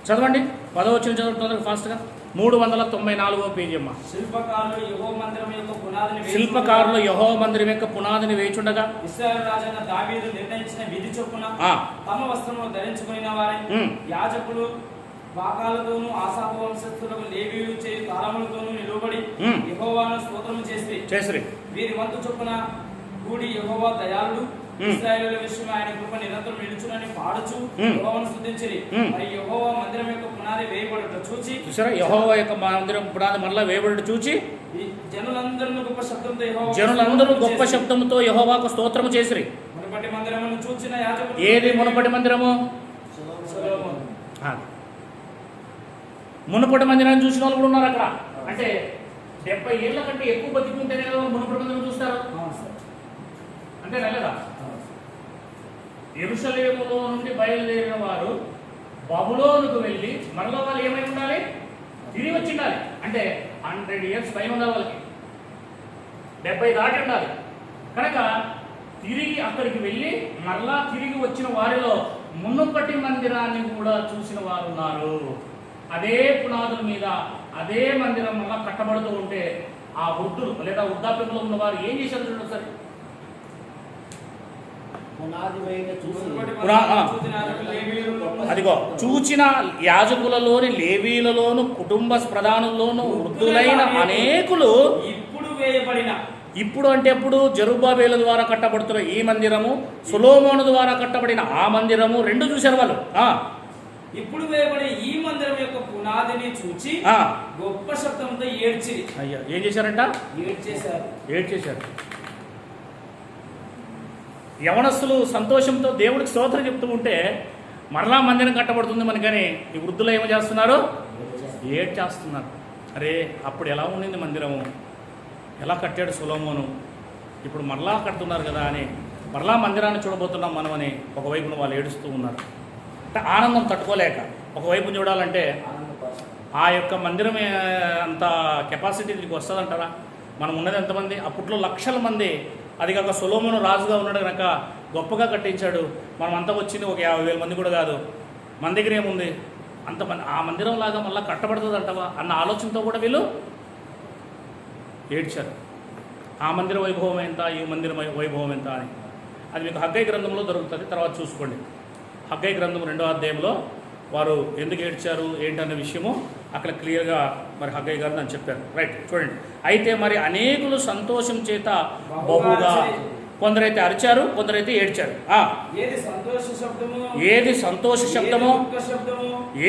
A: చదవండి. 10వ వచనం చదువుతున్నారు ఫాస్ట్గా. 394వ పేజీ అమ్మ.
B: శిల్పకారులు యెహోవా
A: మందిరం యొక్క పునాదిని వేయుచుండగా
B: ఇశ్రాయేలు రాజైన దావీదు నిర్ణయించిన విధి చొప్పున తమ వస్త్రములు ధరించుకున్న వారే యాజకులు వాకాలతోనూ ఆసాపు వంశస్థులకు లేవీయులు చేయు తాళములతోనూ నిలువబడి యెహోవాను స్తోత్రము చేసిరి. వీరి వంతు చొప్పున కూడి యెహోవా దయాళుడు, ఇశ్రాయేలు విషయం ఆయన కృప నిరంతరం నిలుచునని పాడుచు యెహోవాను స్తుతించిరి. మరి యెహోవా మందిరం యొక్క పునాది వేయబడుట చూచి, చూసారా, యెహోవా యొక్క మందిరం పునాది మరలా వేయబడుట చూచి జనులందరూ గొప్ప శబ్దంతో యెహోవాకు స్తోత్రము చేసిరి. మునుపటి మందిరమును చూచిన యాజకుడు,
A: ఏది మునుపటి మందిరము? మునుపటి మందిరాన్ని చూసిన వాళ్ళు కూడా ఉన్నారు అక్కడ. అంటే 70 ఏళ్ల కంటే ఎక్కువ బతికుంటేనే కదా మునుపటి మందిరం చూస్తారు, అంటే లేదా? యెరూషలేములో నుండి బయలుదేరిన వారు బబులోనుకు వెళ్ళి మరలా వాళ్ళు ఏమై ఉండాలి, తిరిగి వచ్చి ఉండాలి. అంటే 100 ఇయర్స్ టైం ఉండాలి వాళ్ళకి, 70 దాటి ఉండాలి. కనుక తిరిగి అక్కడికి వెళ్ళి మరలా తిరిగి వచ్చిన వారిలో మునుపటి మందిరాన్ని కూడా చూసిన వారు ఉన్నారు. అదే పునాదుల మీద అదే మందిరం మళ్ళా కట్టబడుతూ ఉంటే ఆ వృద్ధులు లేదా వృద్ధాప్యంలో ఉన్న వారు ఏం చేశారు చూడండి సరే. అదిగో చూచిన యాజకులలోని, లేవీలలోను, కుటుంబ ప్రధానుల్లోను వృద్ధులైన అనేకులు ఇప్పుడు అంటే ఎప్పుడు జరుబ్బాబెల ద్వారా కట్టబడుతున్న ఈ మందిరము, సొలొమోను ద్వారా కట్టబడిన ఆ మందిరము రెండు చూశారు వాళ్ళు.
B: ఇప్పుడు వేయబడే ఈ మందిరం యొక్క పునాదిని చూచి గొప్ప శబ్దంతో ఏడ్చిరి.
A: అయ్యా ఏం చేశారంట? ఏడ్చేశారు. యవనస్తులు సంతోషంతో దేవుడికి స్తోత్రం చెప్తూ ఉంటే మరలా మందిరం కట్టబడుతుంది మనకని ఈ వృద్ధులు ఏమో చేస్తున్నారు? ఏడ్చేస్తున్నారు. అరే అప్పుడు ఎలా ఉండింది మందిరము, ఎలా కట్టాడు సొలొమోను, ఇప్పుడు మరలా కడుతున్నారు కదా అని మరలా మందిరాన్ని చూడబోతున్నాం మనమని ఒకవైపున వాళ్ళు ఏడుస్తూ ఉన్నారు. అంటే ఆనందం తట్టుకోలేక ఒకవైపు చూడాలంటే ఆ యొక్క మందిరం అంత కెపాసిటీ దీనికి వస్తుందంటారా? మనం ఉన్నది ఎంతమంది? అప్పట్లో లక్షల మంది. అది కాక సొలొమోను రాజుగా ఉన్నాడు కనుక గొప్పగా కట్టించాడు. మనం అంతా వచ్చింది ఒక 50,000 మంది కూడా కాదు. మన దగ్గర ఏముంది అంతమంది, ఆ మందిరం లాగా మళ్ళీ కట్టబడుతుంది అంటవా అన్న ఆలోచనతో కూడా వీళ్ళు ఏడ్చారు. ఆ మందిర వైభవం ఎంత, ఈ మందిర వైభవం ఎంత అని. అది మీకు హగ్గై గ్రంథంలో దొరుకుతుంది, తర్వాత చూసుకోండి. హగ్గై గ్రంథం 2వ అధ్యాయంలో వారు ఎందుకు ఏడ్చారు ఏంటన్న విషయము అక్కడ క్లియర్గా మరి హగ్గై గారు అని చెప్పారు. రైట్, చూడండి. అయితే మరి అనేకులు సంతోషం చేత బహుగా, కొందరైతే అరిచారు, కొందరైతే ఏడ్చారు.
B: ఏది సంతోష శబ్దము,
A: ఏది సంతోష శబ్దము,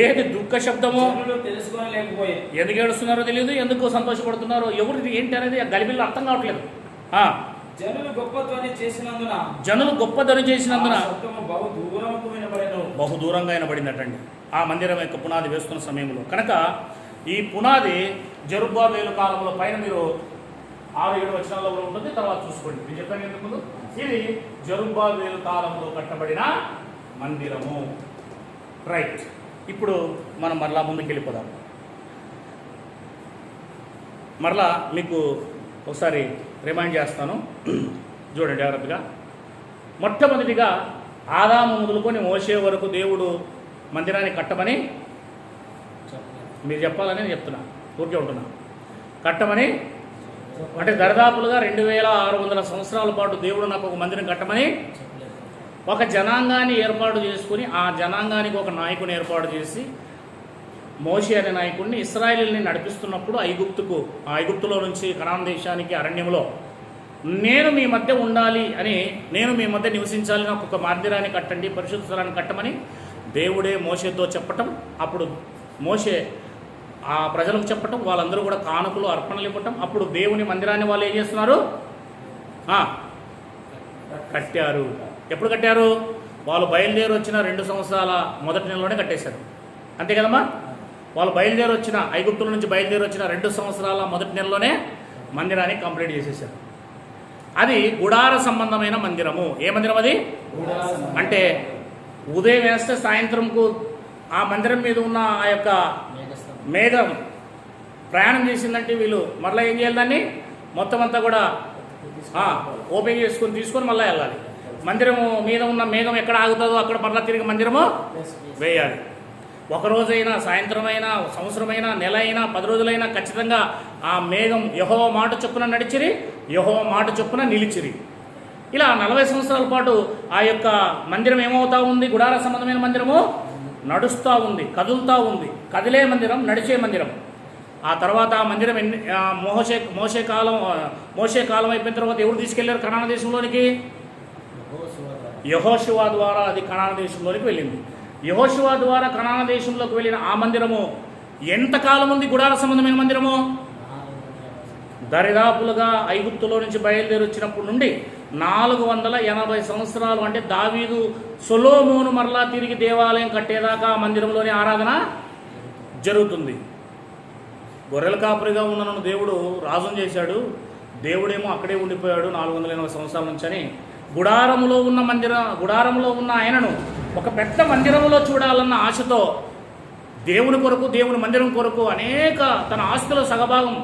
A: ఏది దుఃఖ శబ్దము
B: తెలుసుకోలేకపోయారు.
A: ఎందుకు ఏడుస్తున్నారో తెలియదు, ఎందుకు సంతోషపడుతున్నారో ఎవరిది ఏంటి అనేది గలిబిల్లో అర్థం కావట్లేదు.
B: జనులు గొప్ప ధ్వని చేసినందున
A: బహు దూరంగా వినబడిందటండి ఆ మందిరం యొక్క పునాది వేస్తున్న సమయంలో. కనుక ఈ పునాది జెరుబ్బాబేలు కాలంలో పైన మీరు 6-7 వచనాల్లో ఉంటుంది, తర్వాత చూసుకోండి. నేను చెప్పాను ఎందుకు, ఇది జెరుబ్బాబేలు కాలంలో కట్టబడిన మందిరము. రైట్, ఇప్పుడు మనం మరలా ముందుకు వెళ్ళిపోదాం. మరలా మీకు ఒకసారి రిమైండ్ చేస్తాను, చూడండి జాగ్రత్తగా. మొట్టమొదటిగా ఆదాము మొదలుకొని మోషే వరకు దేవుడు మందిరాన్ని కట్టమని మీరు చెప్పాలని నేను చెప్తున్నా, ఊరికే ఉంటున్నా. కట్టమని అంటే దరిదాపులుగా 2600 సంవత్సరాల పాటు దేవుడు నాకు ఒక మందిరం కట్టమని ఒక జనాంగాన్ని ఏర్పాటు చేసుకుని, ఆ జనాంగానికి ఒక నాయకుని ఏర్పాటు చేసి, మోషే అనే నాయకుడిని ఇశ్రాయేలుని నడిపిస్తున్నప్పుడు ఐగుప్తులో నుంచి కనాన్ దేశానికి అరణ్యంలో నేను మీ మధ్య ఉండాలి అని, నేను మీ మధ్య నివసించాలి, నాకు ఒక మందిరాన్ని కట్టండి, పరిశుద్ధ స్థలాన్ని కట్టమని దేవుడే మోషేతో చెప్పటం. అప్పుడు మోషే ఆ ప్రజలకు చెప్పటం, వాళ్ళందరూ కూడా కానుకలు అర్పణలు ఇవ్వటం. అప్పుడు దేవుని మందిరాన్ని వాళ్ళు ఏం చేస్తున్నారు, కట్టారు. ఎప్పుడు కట్టారు? వాళ్ళు బయలుదేరి వచ్చిన 2 సంవత్సరాల మొదటి నెలలోనే కట్టేశారు. అంతే కదమ్మా? వాళ్ళు బయలుదేరి వచ్చిన ఐగుప్తుల నుంచి బయలుదేరి వచ్చిన 2 సంవత్సరాల మొదటి నెలలోనే మందిరాన్ని కంప్లీట్ చేసేసారు. అది గుడార సంబంధమైన మందిరము. ఏ మందిరం అది? అంటే ఉదయం వేస్తే సాయంత్రంకు ఆ మందిరం మీద ఉన్న ఆ యొక్క మేఘం ప్రయాణం చేసిందంటే వీళ్ళు మరలా ఏం చేయాలి, దాన్ని మొత్తం అంతా కూడా ఓపెన్ తీసుకొని మళ్ళీ వెళ్ళాలి. మందిరము మీద ఉన్న మేఘం ఎక్కడ ఆగుతుందో అక్కడ మరలా తిరిగి మందిరము వేయాలి. ఒకరోజైనా, సాయంత్రమైనా, సంవత్సరమైనా, నెల అయినా, 10 రోజులైనా ఖచ్చితంగా ఆ మేఘం యెహోవా మాట చొప్పున నడిచిరి, యెహోవా మాట చొప్పున నిలిచిరి. ఇలా 40 సంవత్సరాల పాటు ఆ యొక్క మందిరం ఏమవుతా ఉంది? గుడార సంబంధమైన మందిరము నడుస్తూ ఉంది, కదులుతూ ఉంది. కదిలే మందిరం, నడిచే మందిరం. ఆ తర్వాత ఆ మందిరం మోషే కాలం అయిపోయిన తర్వాత ఎవరు తీసుకెళ్లారు కనాను దేశంలోనికి? యెహోషువ ద్వారా అది కనాను దేశంలోనికి వెళ్ళింది. యెహోషువ ద్వారా కనాను దేశంలోకి వెళ్ళిన ఆ మందిరము ఎంతకాలం ఉంది? గుడార సంబంధమైన మందిరము దరిదాపులుగా ఐగుప్తులో నుంచి బయలుదేరి వచ్చినప్పటి నుండి 480 సంవత్సరాలు. అంటే దావీదు సొలొమోను మరలా తిరిగి దేవాలయం కట్టేదాకా ఆ మందిరంలోనే ఆరాధన జరుగుతుంది. గొర్రెల కాపరిగా ఉన్న నన్ను దేవుడు రాజును చేశాడు, దేవుడేమో అక్కడే ఉండిపోయాడు 480 సంవత్సరాల నుంచి అని గుడారములో ఉన్న ఆయనను ఒక పెద్ద మందిరములో చూడాలన్న ఆశతో దేవుని కొరకు, దేవుని మందిరం కొరకు అనేక తన ఆస్తుల సగభాగం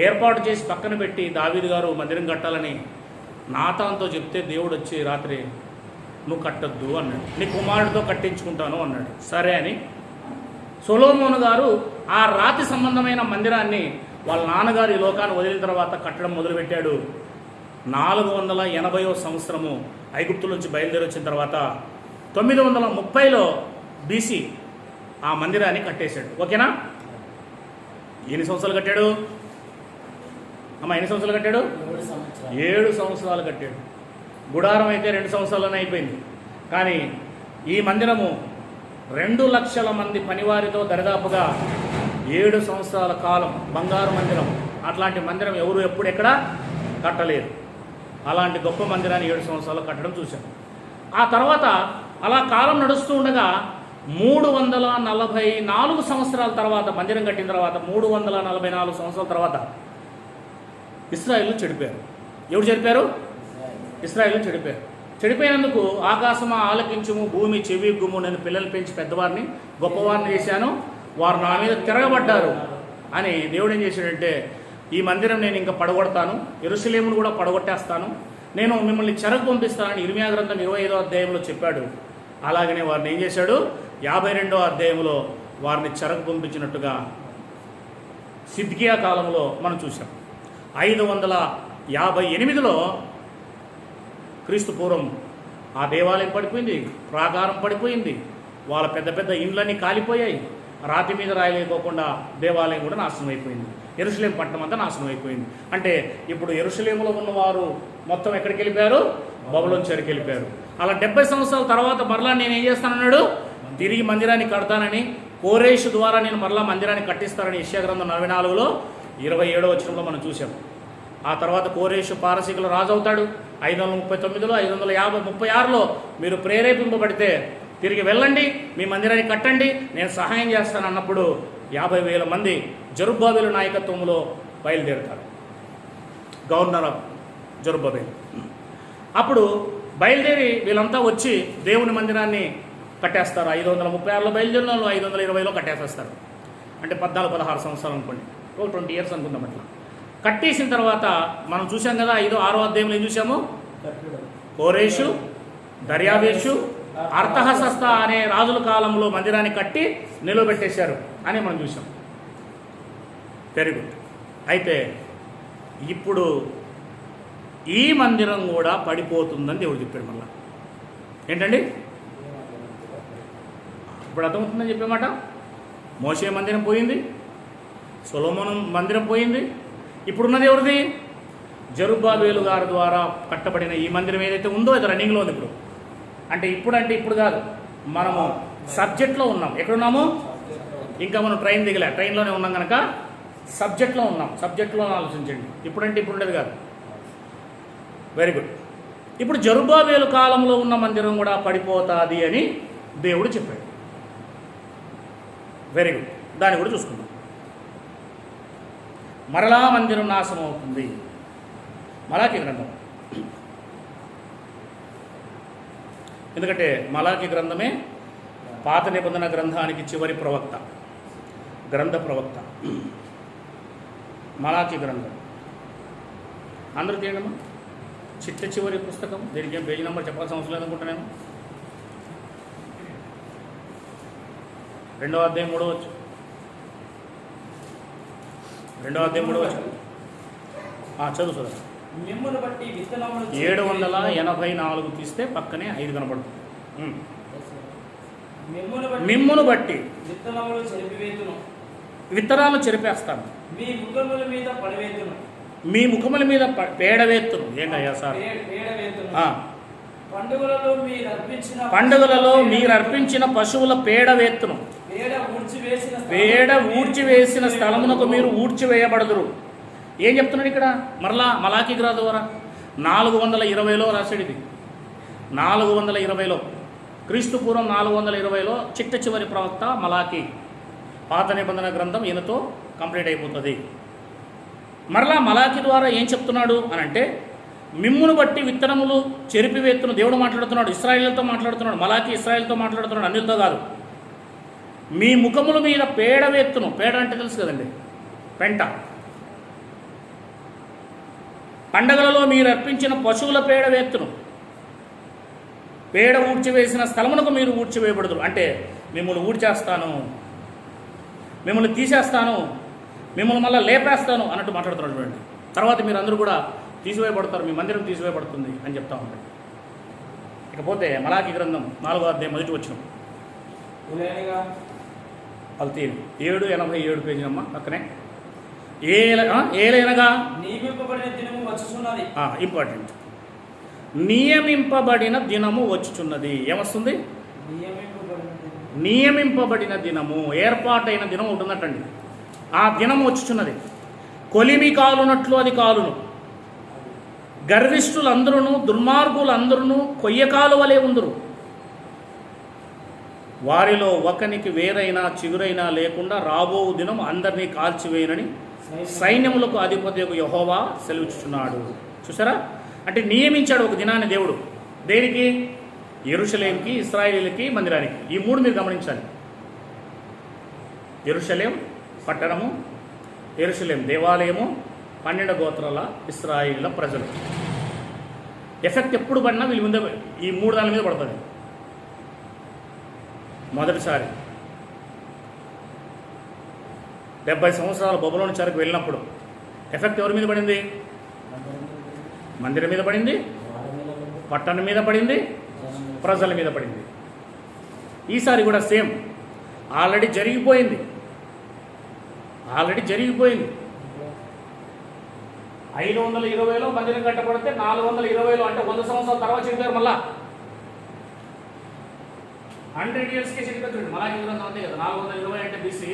A: ఏర్పాటు చేసి పక్కన పెట్టి దావీదు గారు మందిరం కట్టాలని నాతాన్తో చెప్తే దేవుడు వచ్చి రాత్రి నువ్వు కట్టొద్దు అన్నాడు, నీ కుమారుడితో కట్టించుకుంటాను అన్నాడు. సరే అని సొలొమోను గారు ఆ రాతి సంబంధమైన మందిరాన్ని వాళ్ళ నాన్నగారు ఈ లోకాన్ని వదిలిన తర్వాత కట్టడం మొదలుపెట్టాడు. 480వ సంవత్సరము ఐగుప్తుల నుంచి బయలుదేరి వచ్చిన తర్వాత 930లో BC ఆ మందిరాన్ని కట్టేశాడు. ఓకేనా? ఎన్ని సంవత్సరాలు కట్టాడు అమ్మ? ఎన్ని సంవత్సరాలు కట్టాడు? 7 సంవత్సరాలు కట్టాడు. గుడారం అయితే 2 సంవత్సరాలనే అయిపోయింది. కానీ ఈ మందిరము 2 లక్షల మంది పనివారితో దరిదాపుగా 7 సంవత్సరాల కాలం బంగారు మందిరం. అట్లాంటి మందిరం ఎవరు ఎప్పుడు ఎక్కడ కట్టలేరు. అలాంటి గొప్ప మందిరాన్ని 7 సంవత్సరాలు కట్టడం చూశాం. ఆ తర్వాత అలా కాలం నడుస్తూ ఉండగా 344 సంవత్సరాల తర్వాత, మందిరం కట్టిన తర్వాత 344 సంవత్సరాల తర్వాత ఇశ్రాయేలు చెడిపోయారు. ఎవరు చెడిపోయారు? ఇశ్రాయేలు చెడిపోయారు. చెడిపోయినందుకు ఆకాశమా ఆలకించుము, భూమి చెవిగ్గుము, నేను పిల్లలు పెంచి పెద్దవారిని గొప్పవారిని చేశాను, వారు నా మీద తిరగబడ్డారు అని దేవుడు ఏం చేశాడంటే, ఈ మందిరం నేను ఇంకా పడగొడతాను, యెరూషలేమును కూడా పడగొట్టేస్తాను, నేను మిమ్మల్ని చెరకు పంపిస్తానని ఇర్మియా గ్రంథం 25వ అధ్యాయంలో చెప్పాడు. అలాగనే వారిని ఏం చేశాడు, 52వ అధ్యాయంలో వారిని చెరకు పంపించినట్టుగా సిద్కియా కాలంలో మనం చూసాం. 558లో క్రీస్తు పూర్వం ఆ దేవాలయం పడిపోయింది, ప్రాకారం పడిపోయింది, వాళ్ళ పెద్ద పెద్ద ఇండ్లన్నీ కాలిపోయాయి, రాతి మీద రాయలేకోకుండా దేవాలయం కూడా నాశనం అయిపోయింది, యెరూషలేం పట్టణం అంతా నాశనం అయిపోయింది. అంటే ఇప్పుడు యెరూషలేములో ఉన్నవారు మొత్తం ఎక్కడికి వెళ్ళిపోయారు, బబులోను చెరకు వెళ్ళిపోయారు. అలా 70 సంవత్సరాల తర్వాత మరలా నేను ఏం చేస్తానన్నాడు, తిరిగి మందిరాన్ని కడతానని, కోరేషు ద్వారా నేను మరలా మందిరాన్ని కట్టిస్తానని యెషయా గ్రంథం 44లో 27వ వచనంలో మనం చూసాం. ఆ తర్వాత కోరేషు పారసీకుల రాజు అవుతాడు. 539లో 536లో మీరు ప్రేరేపింపబడితే తిరిగి వెళ్ళండి, మీ మందిరాన్ని కట్టండి, నేను సహాయం చేస్తాను అన్నప్పుడు 50,000 మంది జెరుబ్బాబెలు నాయకత్వంలో బయలుదేరుతారు, గవర్నర్ ఆఫ్ జెరుబ్బాబెలు. అప్పుడు బయలుదేరి వీళ్ళంతా వచ్చి దేవుని మందిరాన్ని కట్టేస్తారు. 536లో బయలుదేరిన వాళ్ళు 520లో కట్టేసేస్తారు. అంటే 14-16 సంవత్సరాలు అనుకోండి, ఒక 20 years అనుకుందాం. అట్లా కట్టేసిన తర్వాత మనం చూసాం కదా, 5-6వ అధ్యాయంలో ఏం చూసాము, కోరేషు, దర్యావేషు, అర్తహషస్త అనే రాజుల కాలంలో మందిరాన్ని కట్టి నిలబెట్టేశారు అని మనం చూసాం. Very good. అయితే ఇప్పుడు ఈ మందిరం కూడా పడిపోతుందని దేవుడు చెప్పాడు. మళ్ళా ఏంటండి, ఇప్పుడు అర్థమవుతుందని చెప్పేమాట. మోషే మందిరం పోయింది, సొలొమోను మందిరం పోయింది, ఇప్పుడున్నది ఎవరిది, జెరుబ్బాబెలు గారి ద్వారా కట్టబడిన ఈ మందిరం ఏదైతే ఉందో అది రన్నింగ్లో ఉంది ఇప్పుడు. అంటే ఇప్పుడు కాదు, మనము సబ్జెక్ట్లో ఉన్నాం. ఎక్కడున్నాము, ఇంకా మనం ట్రైన్ దిగలే, ట్రైన్లోనే ఉన్నాం కనుక సబ్జెక్ట్లో ఉన్నాం. సబ్జెక్ట్లో ఆలోచించండి. ఇప్పుడు ఉండేది కాదు. Very good. ఇప్పుడు జెరుబ్బాబెలు కాలంలో ఉన్న మందిరం కూడా పడిపోతుంది అని దేవుడు చెప్పాడు. Very good. దాన్ని కూడా చూసుకుందాం. మరలా మందిరం నాశనం అవుతుంది. మలాకీ గ్రంథం, ఎందుకంటే మలాకీ గ్రంథమే పాత నిబంధన గ్రంథానికి చివరి ప్రవక్త, గ్రంథ ప్రవక్త. మలాకీ గ్రంథం అందరూ తీయండమ్మా. చిట్ట చివరి పుస్తకం, దీనికి ఏం పేజీ నెంబర్ చెప్పాల్సిన అవసరం లేదనుకుంటున్నాను. 2వ అధ్యాయం 3వ వచనం, 2వ అధ్యాయం 3వ వచనం చదువు చూడ.
B: మిమ్మును బట్టి విత్తనములు
A: 784 తీస్తే పక్కనే 5 కనబడుతుంది.
B: మిమ్మును
A: బట్టి
B: విత్తనములు చెరిపివేతును,
A: విత్తనాలు చెరిపేస్తాను,
B: మీ ముఖముల మీద పడవేతును,
A: మీ ముఖముల మీద పేడవేత్తును. ఏంటయ్యా సార్? పండుగలలో మీరు అర్పించిన పశువుల పేడవేత్తును, పేడ ఊడ్చివేసిన స్థలమునకు మీరు ఊడ్చివేయబడదురు. ఏం చెప్తున్నాడు ఇక్కడ? మరలా మలాకీ గ్రంథం ద్వారా 420లో రాశాడు. ఇది 420లో, క్రీస్తు పూర్వం 420లో చిట్ట చివరి ప్రవక్త మలాకీ. పాత నిబంధన గ్రంథం ఈయనతో కంప్లీట్ అయిపోతుంది. మరలా మలాకీ ద్వారా ఏం చెప్తున్నాడు అని అంటే, మిమ్మును బట్టి విత్తనములు చెరిపివేత్తును. దేవుడు మాట్లాడుతున్నాడు, ఇశ్రాయేలుతో మాట్లాడుతున్నాడు. మలాకీ ఇశ్రాయేలుతో మాట్లాడుతున్నాడు, అన్యులతో కాదు. మీ ముఖముల మీద పేడవేత్తును. పేడ అంటే తెలుసు కదండి, పెంట. పండగలలో మీరు అర్పించిన పశువుల పేడవేత్తును, పేడ ఊడ్చివేసిన స్థలమునకు మీరు ఊడ్చివేయబడదురు. అంటే మిమ్మల్ని ఊడ్చేస్తాను, మిమ్మల్ని తీసేస్తాను, మిమ్మల్ని మళ్ళీ లేపేస్తాను అన్నట్టు మాట్లాడుతున్నాడు చూడండి. తర్వాత మీరు అందరూ కూడా తీసివేయబడతారు, మీ మందిరం తీసివేయబడుతుంది అని చెప్తా ఉంటాడు. ఇకపోతే మలాకీ గ్రంథం 4వ అధ్యాయం 1వ వచనం, అది తీరు 787 పేజీ అమ్మ పక్కనే. ఏలైనగా ఇంపార్టెంట్, నియమింపబడిన దినము వచ్చుచున్నది. ఏమొస్తుంది? నియమింపబడిన దినము, ఏర్పాటైన దినం ఉంటున్నట్టండి. ఆ దినం వచ్చుచున్నది. కొలిమి కాలునట్లు అది కాలును. గర్విష్ఠులందరూ దుర్మార్గులందరూ కొయ్యకాలు వలె ఉందురు. వారిలో ఒకనికి వేరైనా చిగురైనా లేకుండా రాబో దినం అందరినీ కాల్చివేయనని సైన్యములకు అధిపతి యెహోవా సెలవిచ్చుచున్నాడు. చూసారా? అంటే నియమించాడు ఒక దినాన్ని దేవుడు. దేనికి? యెరూషలేంకి, ఇశ్రాయేలుకి, మందిరానికి. ఈ మూడు మీరు గమనించాలి. యెరూషలేం పట్టణము, యెరూషలేం దేవాలయము, 12 గోత్రాల ఇశ్రాయేలుల ప్రజలు. ఎఫెక్ట్ ఎప్పుడు పడినా వీళ్ళ ముందే ఈ మూడు దాని మీద పడుతుంది. మొదటిసారి 70 సంవత్సరాల బబులోను చెరకు వెళ్ళినప్పుడు ఎఫెక్ట్ ఎవరి మీద పడింది? మందిరం మీద పడింది, పట్టణం మీద పడింది, ప్రజల మీద పడింది. ఈసారి కూడా సేమ్. ఆల్రెడీ జరిగిపోయింది. 520లో మందిరం కట్టబడితే 420లో అంటే 100 సంవత్సరాల తర్వాత చెడిపోయారు. మళ్ళా 100 yearsకే చెడిపోతుంది. మళ్ళా గ్రంథం అంతే కదా, 420 అంటే బీసీ,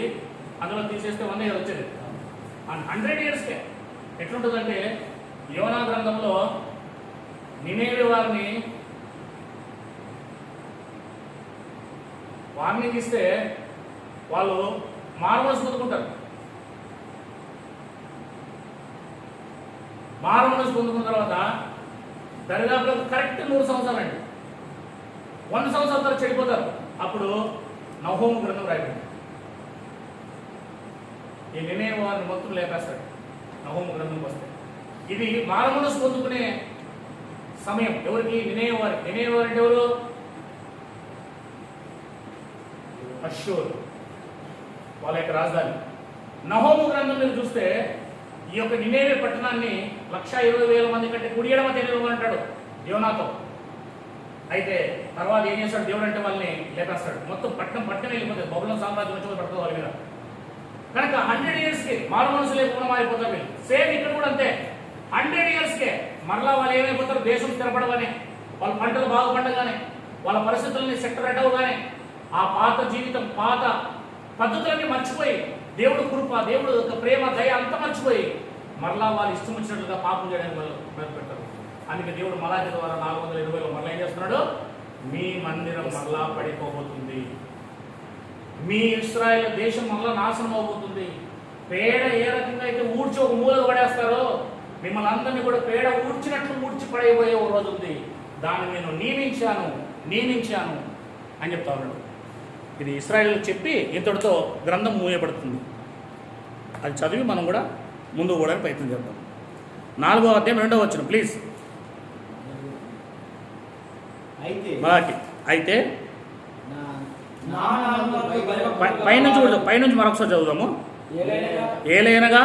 A: అందులో తీసేస్తే 100 కదా వచ్చేది. 100 yearsకే ఎట్లుంటుందంటే, యోనా గ్రంథంలో నినేవే వారిని వార్నింగ్ ఇస్తే వాళ్ళు మారుమనసు పొందుకుంటారు. మారుమనసు పొందుకున్న తర్వాత దరిదాపులో కరెక్ట్ 100 సంవత్సరాలు అండి, 100 సంవత్సరాల తర్వాత చెడిపోతారు. అప్పుడు నహూము గ్రంథం రాయబడింది. ఈ నినేవే వారిని మొత్తం లేపేస్తాడు నహూము గ్రంథంకి వస్తే. ఇది మారుమనసు పొందుకునే సమయం. ఎవరికి? నినేవే వారికి. నినేవే వారు అంటే ఎవరు? అష్షూర్, వాళ్ళ యొక్క రాజధాని. నహూము గ్రంథం మీరు చూస్తే ఈ యొక్క నినేవే పట్టణాన్ని 120,000 మంది కంటే కుడియడమ తెలియమంటాడు యోనాతో. అయితే తర్వాత ఏం చేస్తాడు దేవుడు అంటే వాళ్ళని లేపేస్తాడు. మొత్తం పట్టణం వెళ్ళిపోతుంది. బబులోను సామ్రాజ్యం వచ్చి పడుతుంది వాళ్ళ మీద. కనుక 100 yearsకి మారు మనసు లేకుండా మారిపోతారు వీళ్ళు. సేమ్ ఇక్కడ కూడా అంతే. 100 yearsకే మరలా వాళ్ళు ఏమైపోతారు? దేశం స్థిరపడగానే, వాళ్ళ పంటలు బాగుపడగానే, వాళ్ళ పరిస్థితులని సెక్టర్ అడ్డవగానే, ఆ పాత జీవితం, పాత పద్ధతులన్నీ మర్చిపోయి, దేవుడు కృప, దేవుడు యొక్క ప్రేమ, దయ అంతా మర్చిపోయి మరలా వాళ్ళు ఇష్టం వచ్చినట్లుగా పాపం చేయడానికి వాళ్ళు మొదలుపెట్టారు. అందుకే దేవుడు మలాకి ద్వారా 420లో మరలా ఏం చేస్తున్నాడు? మీ మందిరం మరలా పడిపోబోతుంది, మీ ఇశ్రాయేలు దేశం మరలా నాశనం అవబోతుంది. పేడ ఏ రకంగా అయితే ఊడ్చి ఒక మూలకు పడేస్తారో, మిమ్మల్ని అందరినీ కూడా పేడ ఊడ్చినట్లు ఊడ్చి పడైపోయే ఓ రోజు ఉంది. దాన్ని నేను నియమించాను అని చెప్తా ఉన్నాడు. ఇది ఇశ్రాయేలు చెప్పి ఇంతటితో గ్రంథం మూయబడుతుంది. అది చదివి మనం కూడా ముందుకు పోవడానికి ప్రయత్నం చేద్దాం. 4వ అధ్యాయం 2వ వచనం ప్లీజ్. అయితే పైనుంచి మరొకసారి చదువుదాము. ఏలైనగా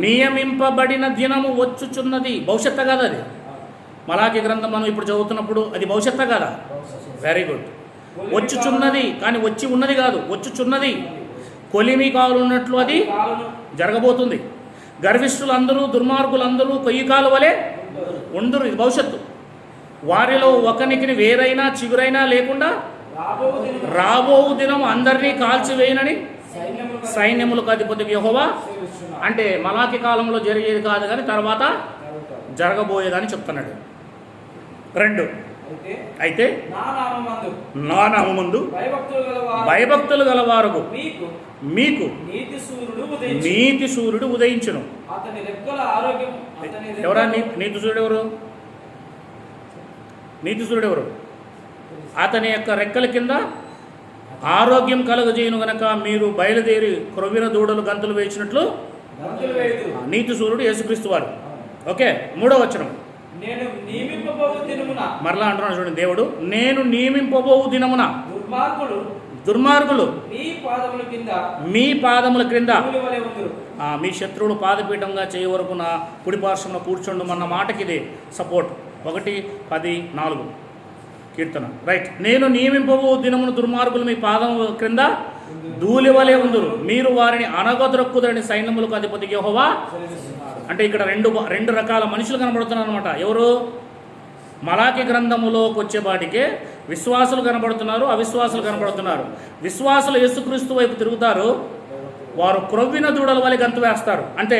A: నియమింపబడిన దినము వచ్చుచున్నది. భవిష్యత్తు కాదు అది. మలాకి గ్రంథం మనం ఇప్పుడు చదువుతున్నప్పుడు అది భవిష్యత్తు కాదా? Very good. వచ్చుచున్నది, కానీ వచ్చి ఉన్నది కాదు, వచ్చుచున్నది. కొలిమి కాలున్నట్లు అది జరగబోతుంది. గర్విష్ఠులందరూ, దుర్మార్గులందరూ కొయ్యి కాలు వలె ఉందురు. ఇది భవిష్యత్తు. వారిలో ఒకనికి వేరైనా చిగురైనా లేకుండా రాబో దినం అందరినీ కాల్చివేయనని సైన్యములకు అధిపతి యెహోవా. అంటే మలాకి కాలంలో జరిగేది కాదు, కానీ తర్వాత జరగబోయేదని చెప్తున్నాడు. 2 అయితే నా నామమందు భయభక్తులు గలవారు మీకు నీతి సూర్యుడు ఉదయించును. ఎవరా నీతి సూర్యుడు? ఎవరు నీతి సూర్యుడు? ఎవరు? అతని యొక్క రెక్కల కింద ఆరోగ్యం కలుగజేయును గనక మీరు బయలుదేరి క్రొవ్విన దూడలు గంతులు వేయించినట్లు. నీతి సూర్యుడు యేసుక్రీస్తు వారు. ఓకే, 3వ వచనం. మరలా అంటున్నాడు చూడండి దేవుడు, నేను నియమింపబోవు దినమున దుర్మార్గులు మీ పాదముల క్రింద మీ శత్రువులు పాదపీఠంగా చేయ వరకు నా కుడి పార్శ్వంలో కూర్చోండు అన్న మాటకి ఇది సపోర్ట్. 1:10-4 కీర్తన. రైట్. నేను నియమింపబో దినమును దుర్మార్గులు మీ పాదముల క్రింద ధూళివలే ఉందురు, మీరు వారిని అనగదొరక్కుదని సైన్యములకు అధిపతి యెహోవా. అంటే ఇక్కడ రెండు రకాల మనుషులు కనబడుతున్నారు అనమాట. ఎవరు? మలాకి గ్రంథములోకి వచ్చేపాటికే విశ్వాసులు కనబడుతున్నారు, అవిశ్వాసులు కనబడుతున్నారు. విశ్వాసులు యేసుక్రీస్తు వైపు తిరుగుతారు, వారు క్రొవ్విన దూడల వలె గంతు వేస్తారు. అంటే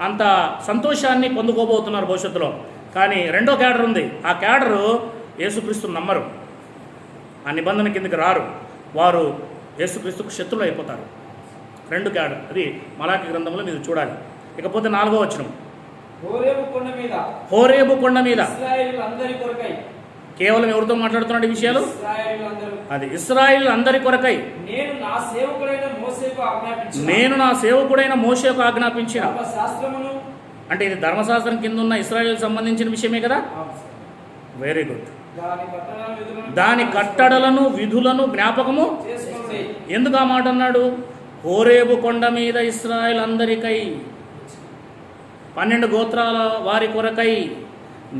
A: అంత సంతోషాన్ని పొందుకోబోతున్నారు భవిష్యత్తులో. కానీ రెండో క్యాడర్ ఉంది. ఆ క్యాడరు యేసుక్రీస్తుని నమ్మరు, ఆ నిబంధన కిందకి రారు, వారు యేసుక్రీస్తుకు శత్రులు అయిపోతారు. 2 క్యాడర్. అది మలాకి గ్రంథంలో మీరు చూడాలి. ఇకపోతే 4వ వచనం.
B: హోరేబు కొండ మీద
A: హోరేబు కొండ మీద
B: ఇశ్రాయేలులందరి కొరకై.
A: కేవలం ఎవరితో మాట్లాడుతున్నాడు ఈ విషయాలు?
B: ఇశ్రాయేలులందరూ.
A: అది ఇశ్రాయేల్ అందరి కొరకై
B: నేను నా సేవకుడైన మోషేకు ఆజ్ఞాపించిన.
A: నేను నా సేవకుడైన మోషేకు ఆజ్ఞాపించిన.
B: ధర్మశాస్త్రమును.
A: అంటే ఇది ధర్మశాస్త్రం కింద ఉన్న ఇశ్రాయేల్ సంబంధించిన విషయమే కదా. Very good. దాని కట్టడలను విధులను జ్ఞాపకము
B: చేసుకొనుడి.
A: ఎందుకు ఆ మాట అన్నాడు? హోరేబు కొండ మీద ఇశ్రాయేల్ అందరికై 12 గోత్రాల వారి కొరకై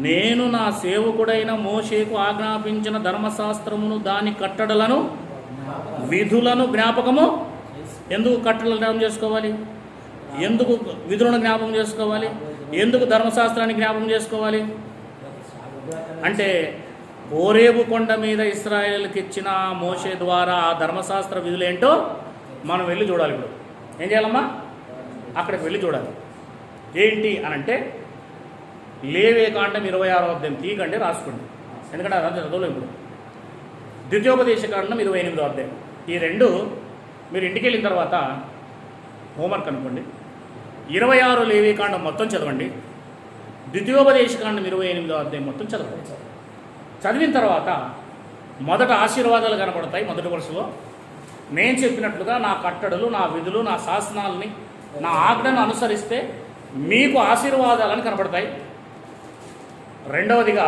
A: నేను నా సేవకుడైన మోషేకు ఆజ్ఞాపించిన ధర్మశాస్త్రమును దాని కట్టడలను విధులను జ్ఞాపకము. ఎందుకు కట్టడలు జ్ఞాపకం చేసుకోవాలి? ఎందుకు విధులను జ్ఞాపకం చేసుకోవాలి? ఎందుకు ధర్మశాస్త్రాన్ని జ్ఞాపకం చేసుకోవాలి? అంటే హోరేబు కొండ మీద ఇశ్రాయేలుకి ఇచ్చిన మోషే ద్వారా ఆ ధర్మశాస్త్ర విధులేంటో మనం వెళ్ళి చూడాలి. ఇప్పుడు ఏం చేయాలమ్మా? అక్కడికి వెళ్ళి చూడాలి. ఏంటి అని అంటే లేవియకాండం 26వ అధ్యాయం తీయకండి, రాసుకోండి, ఎందుకంటే అదంతా చదవలేము. ఇప్పుడు ద్వితీయోపదేశకాండం 28వ అధ్యాయం. ఈ రెండు మీరు ఇంటికి వెళ్ళిన తర్వాత హోంవర్క్ అనుకోండి. 26 లేవియకాండం మొత్తం చదవండి, ద్వితీయోపదేశకాండం 28వ అధ్యాయం మొత్తం చదవండి. చదివిన తర్వాత మొదట ఆశీర్వాదాలు కనపడతాయి. మొదటి వరుసలో నేను చెప్పినట్లుగా నా కట్టడలు, నా విధులు, నా శాసనాలని, నా ఆజ్ఞను అనుసరిస్తే మీకు ఆశీర్వాదాలని కనపడతాయి. రెండవదిగా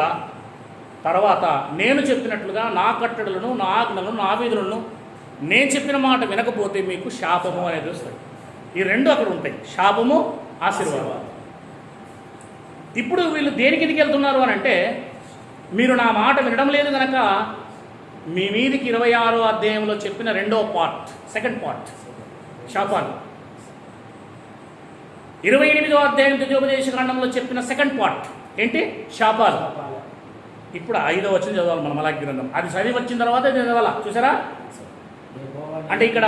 A: తర్వాత నేను చెప్పినట్లుగా నా కట్టడలను, నా ఆజ్ఞలను, నా విధులను నేను చెప్పిన మాట వినకపోతే మీకు శాపము అనేది వస్తాయి. ఈ రెండు అక్కడ ఉంటాయి, శాపము, ఆశీర్వాదం. ఇప్పుడు వీళ్ళు దేనికి ఎదికి వెళ్తున్నారు అని అంటే, మీరు నా మాట వినడం లేదు కనుక మీ మీదికి 26వ అధ్యాయంలో చెప్పిన రెండవ పార్ట్, సెకండ్ పార్ట్ శాపాలు. 28వ అధ్యాయం ద్వితీయోపదేశకాండంలో చెప్పిన సెకండ్ పార్ట్ ఏంటి? శాపాలు. ఇప్పుడు 5వ వచనం చదవాలి మనం మలాకి గ్రంథం. అది చదివి వచ్చిన తర్వాత ఇది చదవాలా, చూసారా? అంటే ఇక్కడ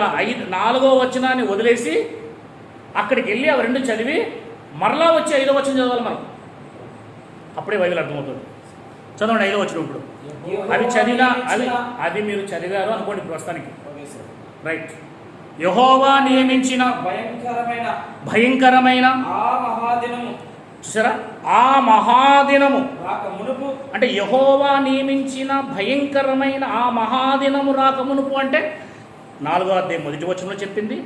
A: 4వ వచనాన్ని వదిలేసి అక్కడికి వెళ్ళి అవి రెండు చదివి మరలా వచ్చి 5వ వచనం చదవాలి మనం. అప్పుడే బైబిల్ అర్థమవుతుంది. చదవండి 5వ వచనం. ఇప్పుడు అది చదివినా అది మీరు చదివారు అనుకోండి ప్రస్తుతానికి. రైట్. యెహోవా నియమించిన భయంకరమైన
B: ఆ మహాదినము.
A: చూసారా? ఆ మహాదినము
B: రాక మునుపు.
A: అంటే యెహోవా నియమించిన భయంకరమైన ఆ మహాదినము రాక మునుపు అంటే 4వ అధ్యాయం మొదటి వచనంలో చెప్పింది.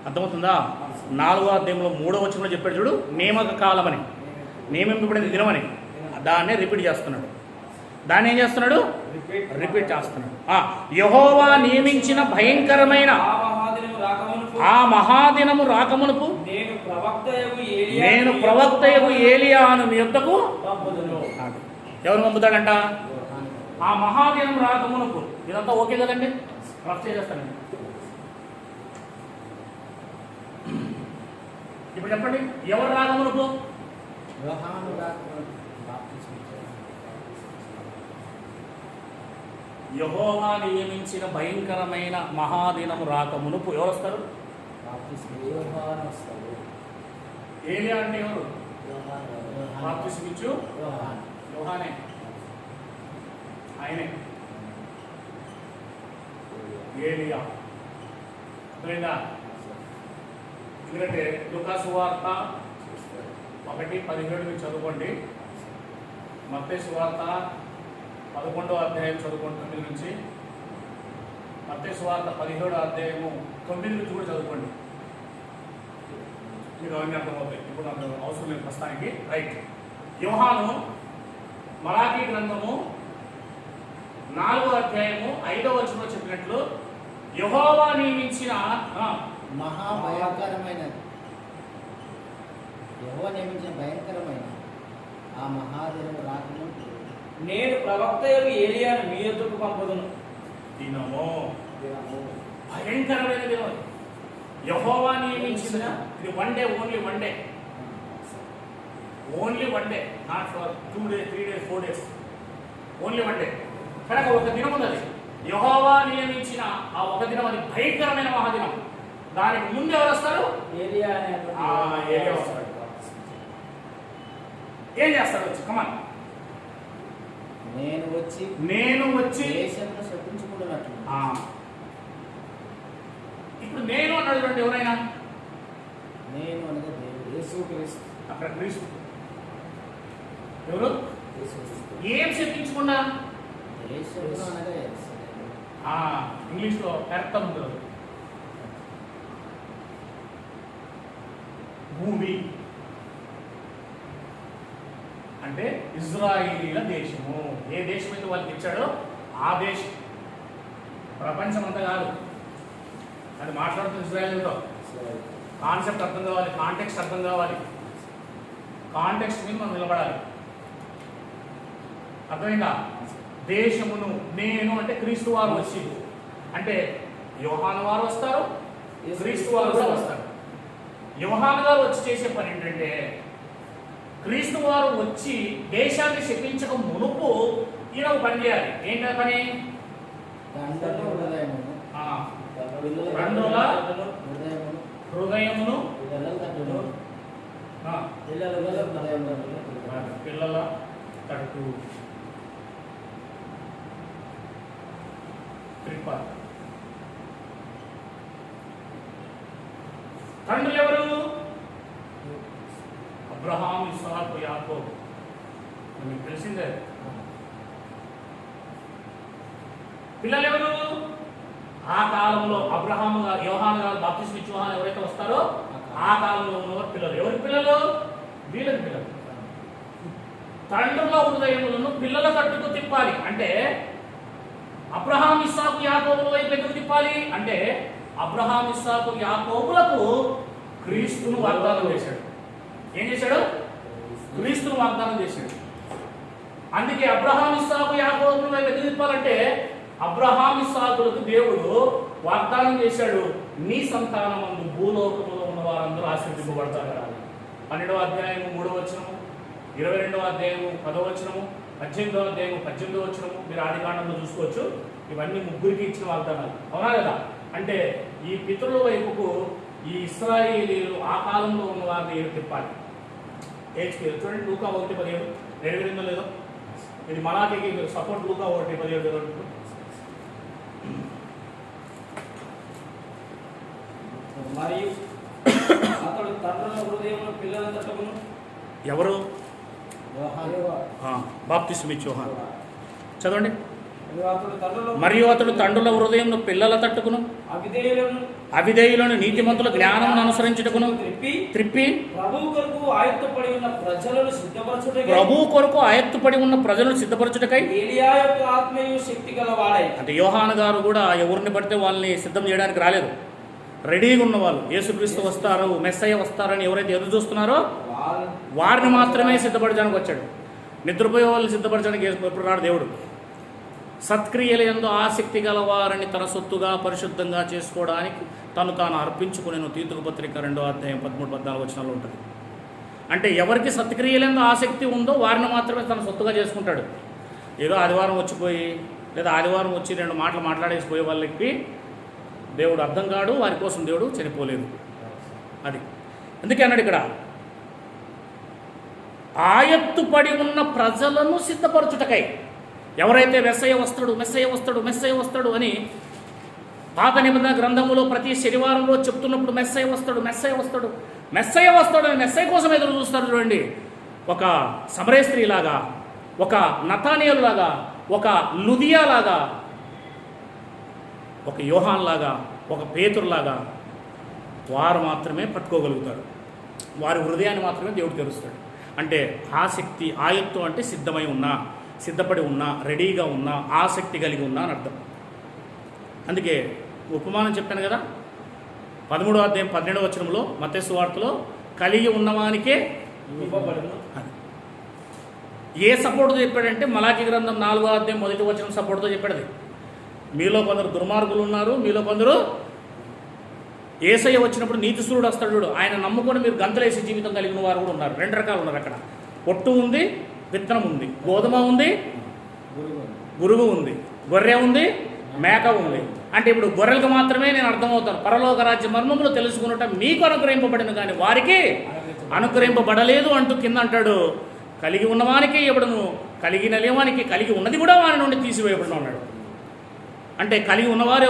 A: అర్థమవుతుందా? 4వ అధ్యాయంలో 3వ వచనంలో చెప్పాడు చూడు, నియామక కాలమని, నియమింపబడిన దినమని. దాన్నే రిపీట్ చేస్తున్నాడు. దాన్ని ఏం చేస్తున్నాడు? రిపీట్ చేస్తున్నాడు. యెహోవా నియమించిన భయంకరమైన ఆ మహాదినము రాకమునుపు నేను ప్రవక్తయగు ఏలియాను మీ యొద్దకు పంపుదును. ఎవరు పంపుతాడంట? ఆ మహాదినం రాకమునుపు. ఇదంతా ఓకే కదండి? రఫ్ చేసేస్తానండి. ఇప్పుడు చెప్పండి, ఎవరు రాకమునుపు? యెహోవా నియమించిన భయంకరమైన మహాదినము రాకమునుపు ఎవరు వస్తారు? ఏలియా అంటే ఎవరు? బాప్తిస్మిచ్చు యోహానే, ఆయనే ఏలియా. ఎందుకంటే లూకా సువార్త 1:17 మీరు చదువుకోండి, మత్తయి సువార్త 11వ అధ్యాయం చదువుకోండి 9 నుంచి, మత్తయి సువార్త 17వ అధ్యాయము 9 నుంచి కూడా చదువుకోండి. మీకు అవన్నీ అర్థమవుతాయి. ఇప్పుడు నాకు అవసరం లేదు ప్రస్తుతానికి. రైట్. యోహాను మలాకీ గ్రంథము 4వ అధ్యాయము 5వ వచనంలో చెప్పినట్లు యెహోవా నియమించిన
C: మహాభయంకరమైన యెహోవా నియమించిన భయంకరమైన ఆ మహాదినము రాకమును
B: నేను ప్రవక్త ఏలియాను మీ యొద్దకు పంపుదును.
A: దినము భయంకరమైన దినం. యెహోవా నియమించిన, ఇది 1 day, only 1 day, only 1 day, not for 2 days 3 days 4 days, only 1 day. కనుక ఒక దినం ఉన్నది. యెహోవా నియమించిన ఆ ఒక దినం, అది భయంకరమైన మహాదినం. దానికి ముందు ఎవరు వస్తారు?
B: ఏలియా
A: వస్తాడు. ఏం చేస్తాడు వచ్చి? కమాన్. నేను వచ్చి
C: దేశమును శపించుకుంటున్నట్లు.
A: ఇప్పుడు నేను అన్నాడు చూడండి. ఎవరైనా
C: నేను అనగా దేవుడు
A: అక్కడ క్రీస్తు ఎవరు? ఏం చెప్పించకుండా
C: దేశమును అనగా
A: ఇంగ్లీష్లో అర్థం ఉంది అది. భూమి అంటే ఇజ్రాయిలీల దేశము. ఏ దేశం అయితే వాళ్ళకి ఇచ్చాడో ఆ దేశం, ప్రపంచం అంతా కాదు. అది మాట్లాడుతున్న ఇజ్రాయిల్తో. కాన్సెప్ట్ అర్థం కావాలి, కాంటెక్స్ట్ అర్థం కావాలి, కాంటెక్స్ట్ మీద మనం నిలబడాలి. అర్థమైందా? దేశమును నేను అంటే క్రీస్తు వారు వచ్చి, అంటే యోహాను వారు వస్తారు, క్రీస్తు వారు కూడా వస్తారు. యోహాను గారు వచ్చి చేసే పని ఏంటంటే, క్రీస్తు వారు వచ్చి దేశాన్ని శపించక మునుపు ఈయన ఒక పని చేయాలి. ఏంటి పని? తండ్రుల హృదయమును పిల్లల తట్టు త్రిప్పాలి. తండ్రులు ఎవరు? అబ్రహాం, ఇస్సాకు, యాకోబు. మీకు తెలిసిందే. పిల్లలు ఎవరు? ఆ కాలంలో అబ్రహాము గారు, యోహాను గారు, బాప్తిస్మా ఇచ్చే యోహాను ఎవరైతే వస్తారో ఆ కాలంలో ఉన్నవారు పిల్లలు. ఎవరి పిల్లలు? వీళ్ళకి పిల్లలు. తండ్రుల హృదయములను పిల్లల తట్టుకు తిప్పాలి అంటే అబ్రహాం, ఇస్సాకు, యాకోబుల వైపు ఎందుకు తిప్పాలి అంటే అబ్రహాం, ఇస్సాకు, యాకోబులకు క్రీస్తును వాగ్దానం చేశాడు. ఏం చేశాడు? క్రీస్తును వాగ్దానం చేశాడు. అందుకే అబ్రహాం, ఇస్సాకు, యాకోబుల వైపు ఎందుకు తిప్పాలంటే అబ్రహాం, ఇస్సాకులకు దేవుడు వాగ్దానం చేశాడు, నీ సంతానమందు భూలోకములో ఉన్న వారందరూ ఆశీర్వదింపబడతారు. 12వ అధ్యాయము 3వ వచనము, 22వ అధ్యాయము 10వ వచనము, 18వ అధ్యాయము 18వ వచనము మీరు ఆదికాండంలో చూసుకోవచ్చు. ఇవన్నీ ముగ్గురికి ఇచ్చిన వాగ్దానాలు. అవునా కదా? అంటే ఈ పితరుల వైపుకు ఈ ఇశ్రాయేలీయులు ఆ కాలంలో ఉన్న వారిని తిప్పాలి. చూడండి, లూకా 1:17 నెరవేరిందో లేదో. ఇది మలాఖీకి సపోర్ట్. లూకా 1:17
B: మరియు అతడు తండ్రుల హృదయమును పిల్లల తట్టుకును.
A: ఎవరు? బాప్తిస్మా ఇచ్చే యోహాను. చదవండి. మరియు అతడు తండ్రుల హృదయమును పిల్లల తట్టుకును, అవిధేయులను నీతిమంతుల జ్ఞానమును అనుసరించుటకును త్రిప్పి
B: ప్రభువు కొరకు ఆయత్తపడి
A: ఉన్న ప్రజలను సిద్ధపరచుటకై
B: ఏలియా యొక్క ఆత్మయు శక్తి గలవాడై.
A: అంటే యోహాను గారు కూడా ఎవరిని పడితే వాళ్ళని సిద్ధం చేయడానికి రాలేదు. రెడీగా ఉన్నవాళ్ళు, యేసుక్రీస్తు వస్తారు, మెస్సయ్య వస్తారని ఎవరైతే ఎదురు చూస్తున్నారో వారిని మాత్రమే సిద్ధపరచడానికి వచ్చాడు. నిద్రపోయే వాళ్ళని సిద్ధపరచడానికి ఎప్పుడు రాడు దేవుడు. సత్క్రియల యందు ఆసక్తి గల వారిని తన సొత్తుగా పరిశుద్ధంగా చేసుకోవడానికి తను తాను అర్పించుకునేను. తీతుకు పత్రిక 2వ అధ్యాయం 13-14 వచనాల్లో ఉంటుంది. అంటే ఎవరికి సత్క్రియల యందు ఆసక్తి ఉందో వారిని మాత్రమే తన సొత్తుగా చేసుకుంటాడు. ఏదో ఆదివారం వచ్చిపోయి లేదా ఆదివారం వచ్చి 2 మాటలు మాట్లాడేసిపోయే వాళ్ళకి దేవుడు అర్థం కాడు, వారి కోసం దేవుడు చనిపోలేదు. అది అందుకే అన్నాడు ఇక్కడ, ఆయత్తు పడి ఉన్న ప్రజలను సిద్ధపరచుటకై. ఎవరైతే మెస్సయ్య వస్తాడు అని పాత నిబంధన గ్రంథములో ప్రతి శనివారంలో చెప్తున్నప్పుడు మెస్సయ్య వస్తాడు అని మెస్సయ్య కోసం ఎదురు చూస్తారు. చూడండి, ఒక సమరయ స్త్రీలాగా, ఒక నతానియేలు లాగా, ఒక లుదియా లాగా, ఒక యోహాన్ లాగా, ఒక పేతురులాగా వారు మాత్రమే పట్టుకోగలుగుతారు. వారి హృదయాన్ని మాత్రమే దేవుడు తెరుస్తాడు. అంటే ఆసక్తి, ఆయత్తు అంటే సిద్ధమై ఉన్నా, సిద్ధపడి ఉన్నా, రెడీగా ఉన్నా, ఆసక్తి కలిగి ఉన్నా అని అర్థం. అందుకే ఉపమానం చెప్పాను కదా, 13వ అధ్యాయం 12వ వచనంలో మత్తయి సువార్తలో కలిగి ఉన్నవానికే ఇవ్వబడును. ఏ సపోర్ట్తో చెప్పాడంటే మలాకీ గ్రంథం 4వ అధ్యాయం 1వ వచనం సపోర్ట్తో చెప్పాడు. మీలో కొందరు దుర్మార్గులు ఉన్నారు, మీలో కొందరు యేసయ్య వచ్చినప్పుడు నీతిశూరుడు వస్తాడు చూడు, ఆయన నమ్ముకొని మీరు గంతలేసి జీవితం కలిగిన వారు కూడా ఉన్నారు. 2 రకాలు ఉన్నారు అక్కడ. పొట్టు ఉంది, విత్తనం ఉంది, గోధుమ ఉంది, గురువు ఉంది, గొర్రె ఉంది, మేక ఉంది. అంటే ఇప్పుడు గొర్రెలకు మాత్రమే నేను అర్థమవుతాను. పరలోక రాజ్య మర్మములు తెలుసుకున్నట్టు మీకు అనుగ్రహింపబడిన కానీ వారికి అనుగ్రహింపబడలేదు అంటూ కింద అంటాడు. కలిగి ఉన్నవానికి ఇవ్వడము, కలిగిన లేవానికి కలిగి ఉన్నది కూడా వారి నుండి తీసివేయబడిన అన్నాడు. అంటే కలిగి ఉన్నవారు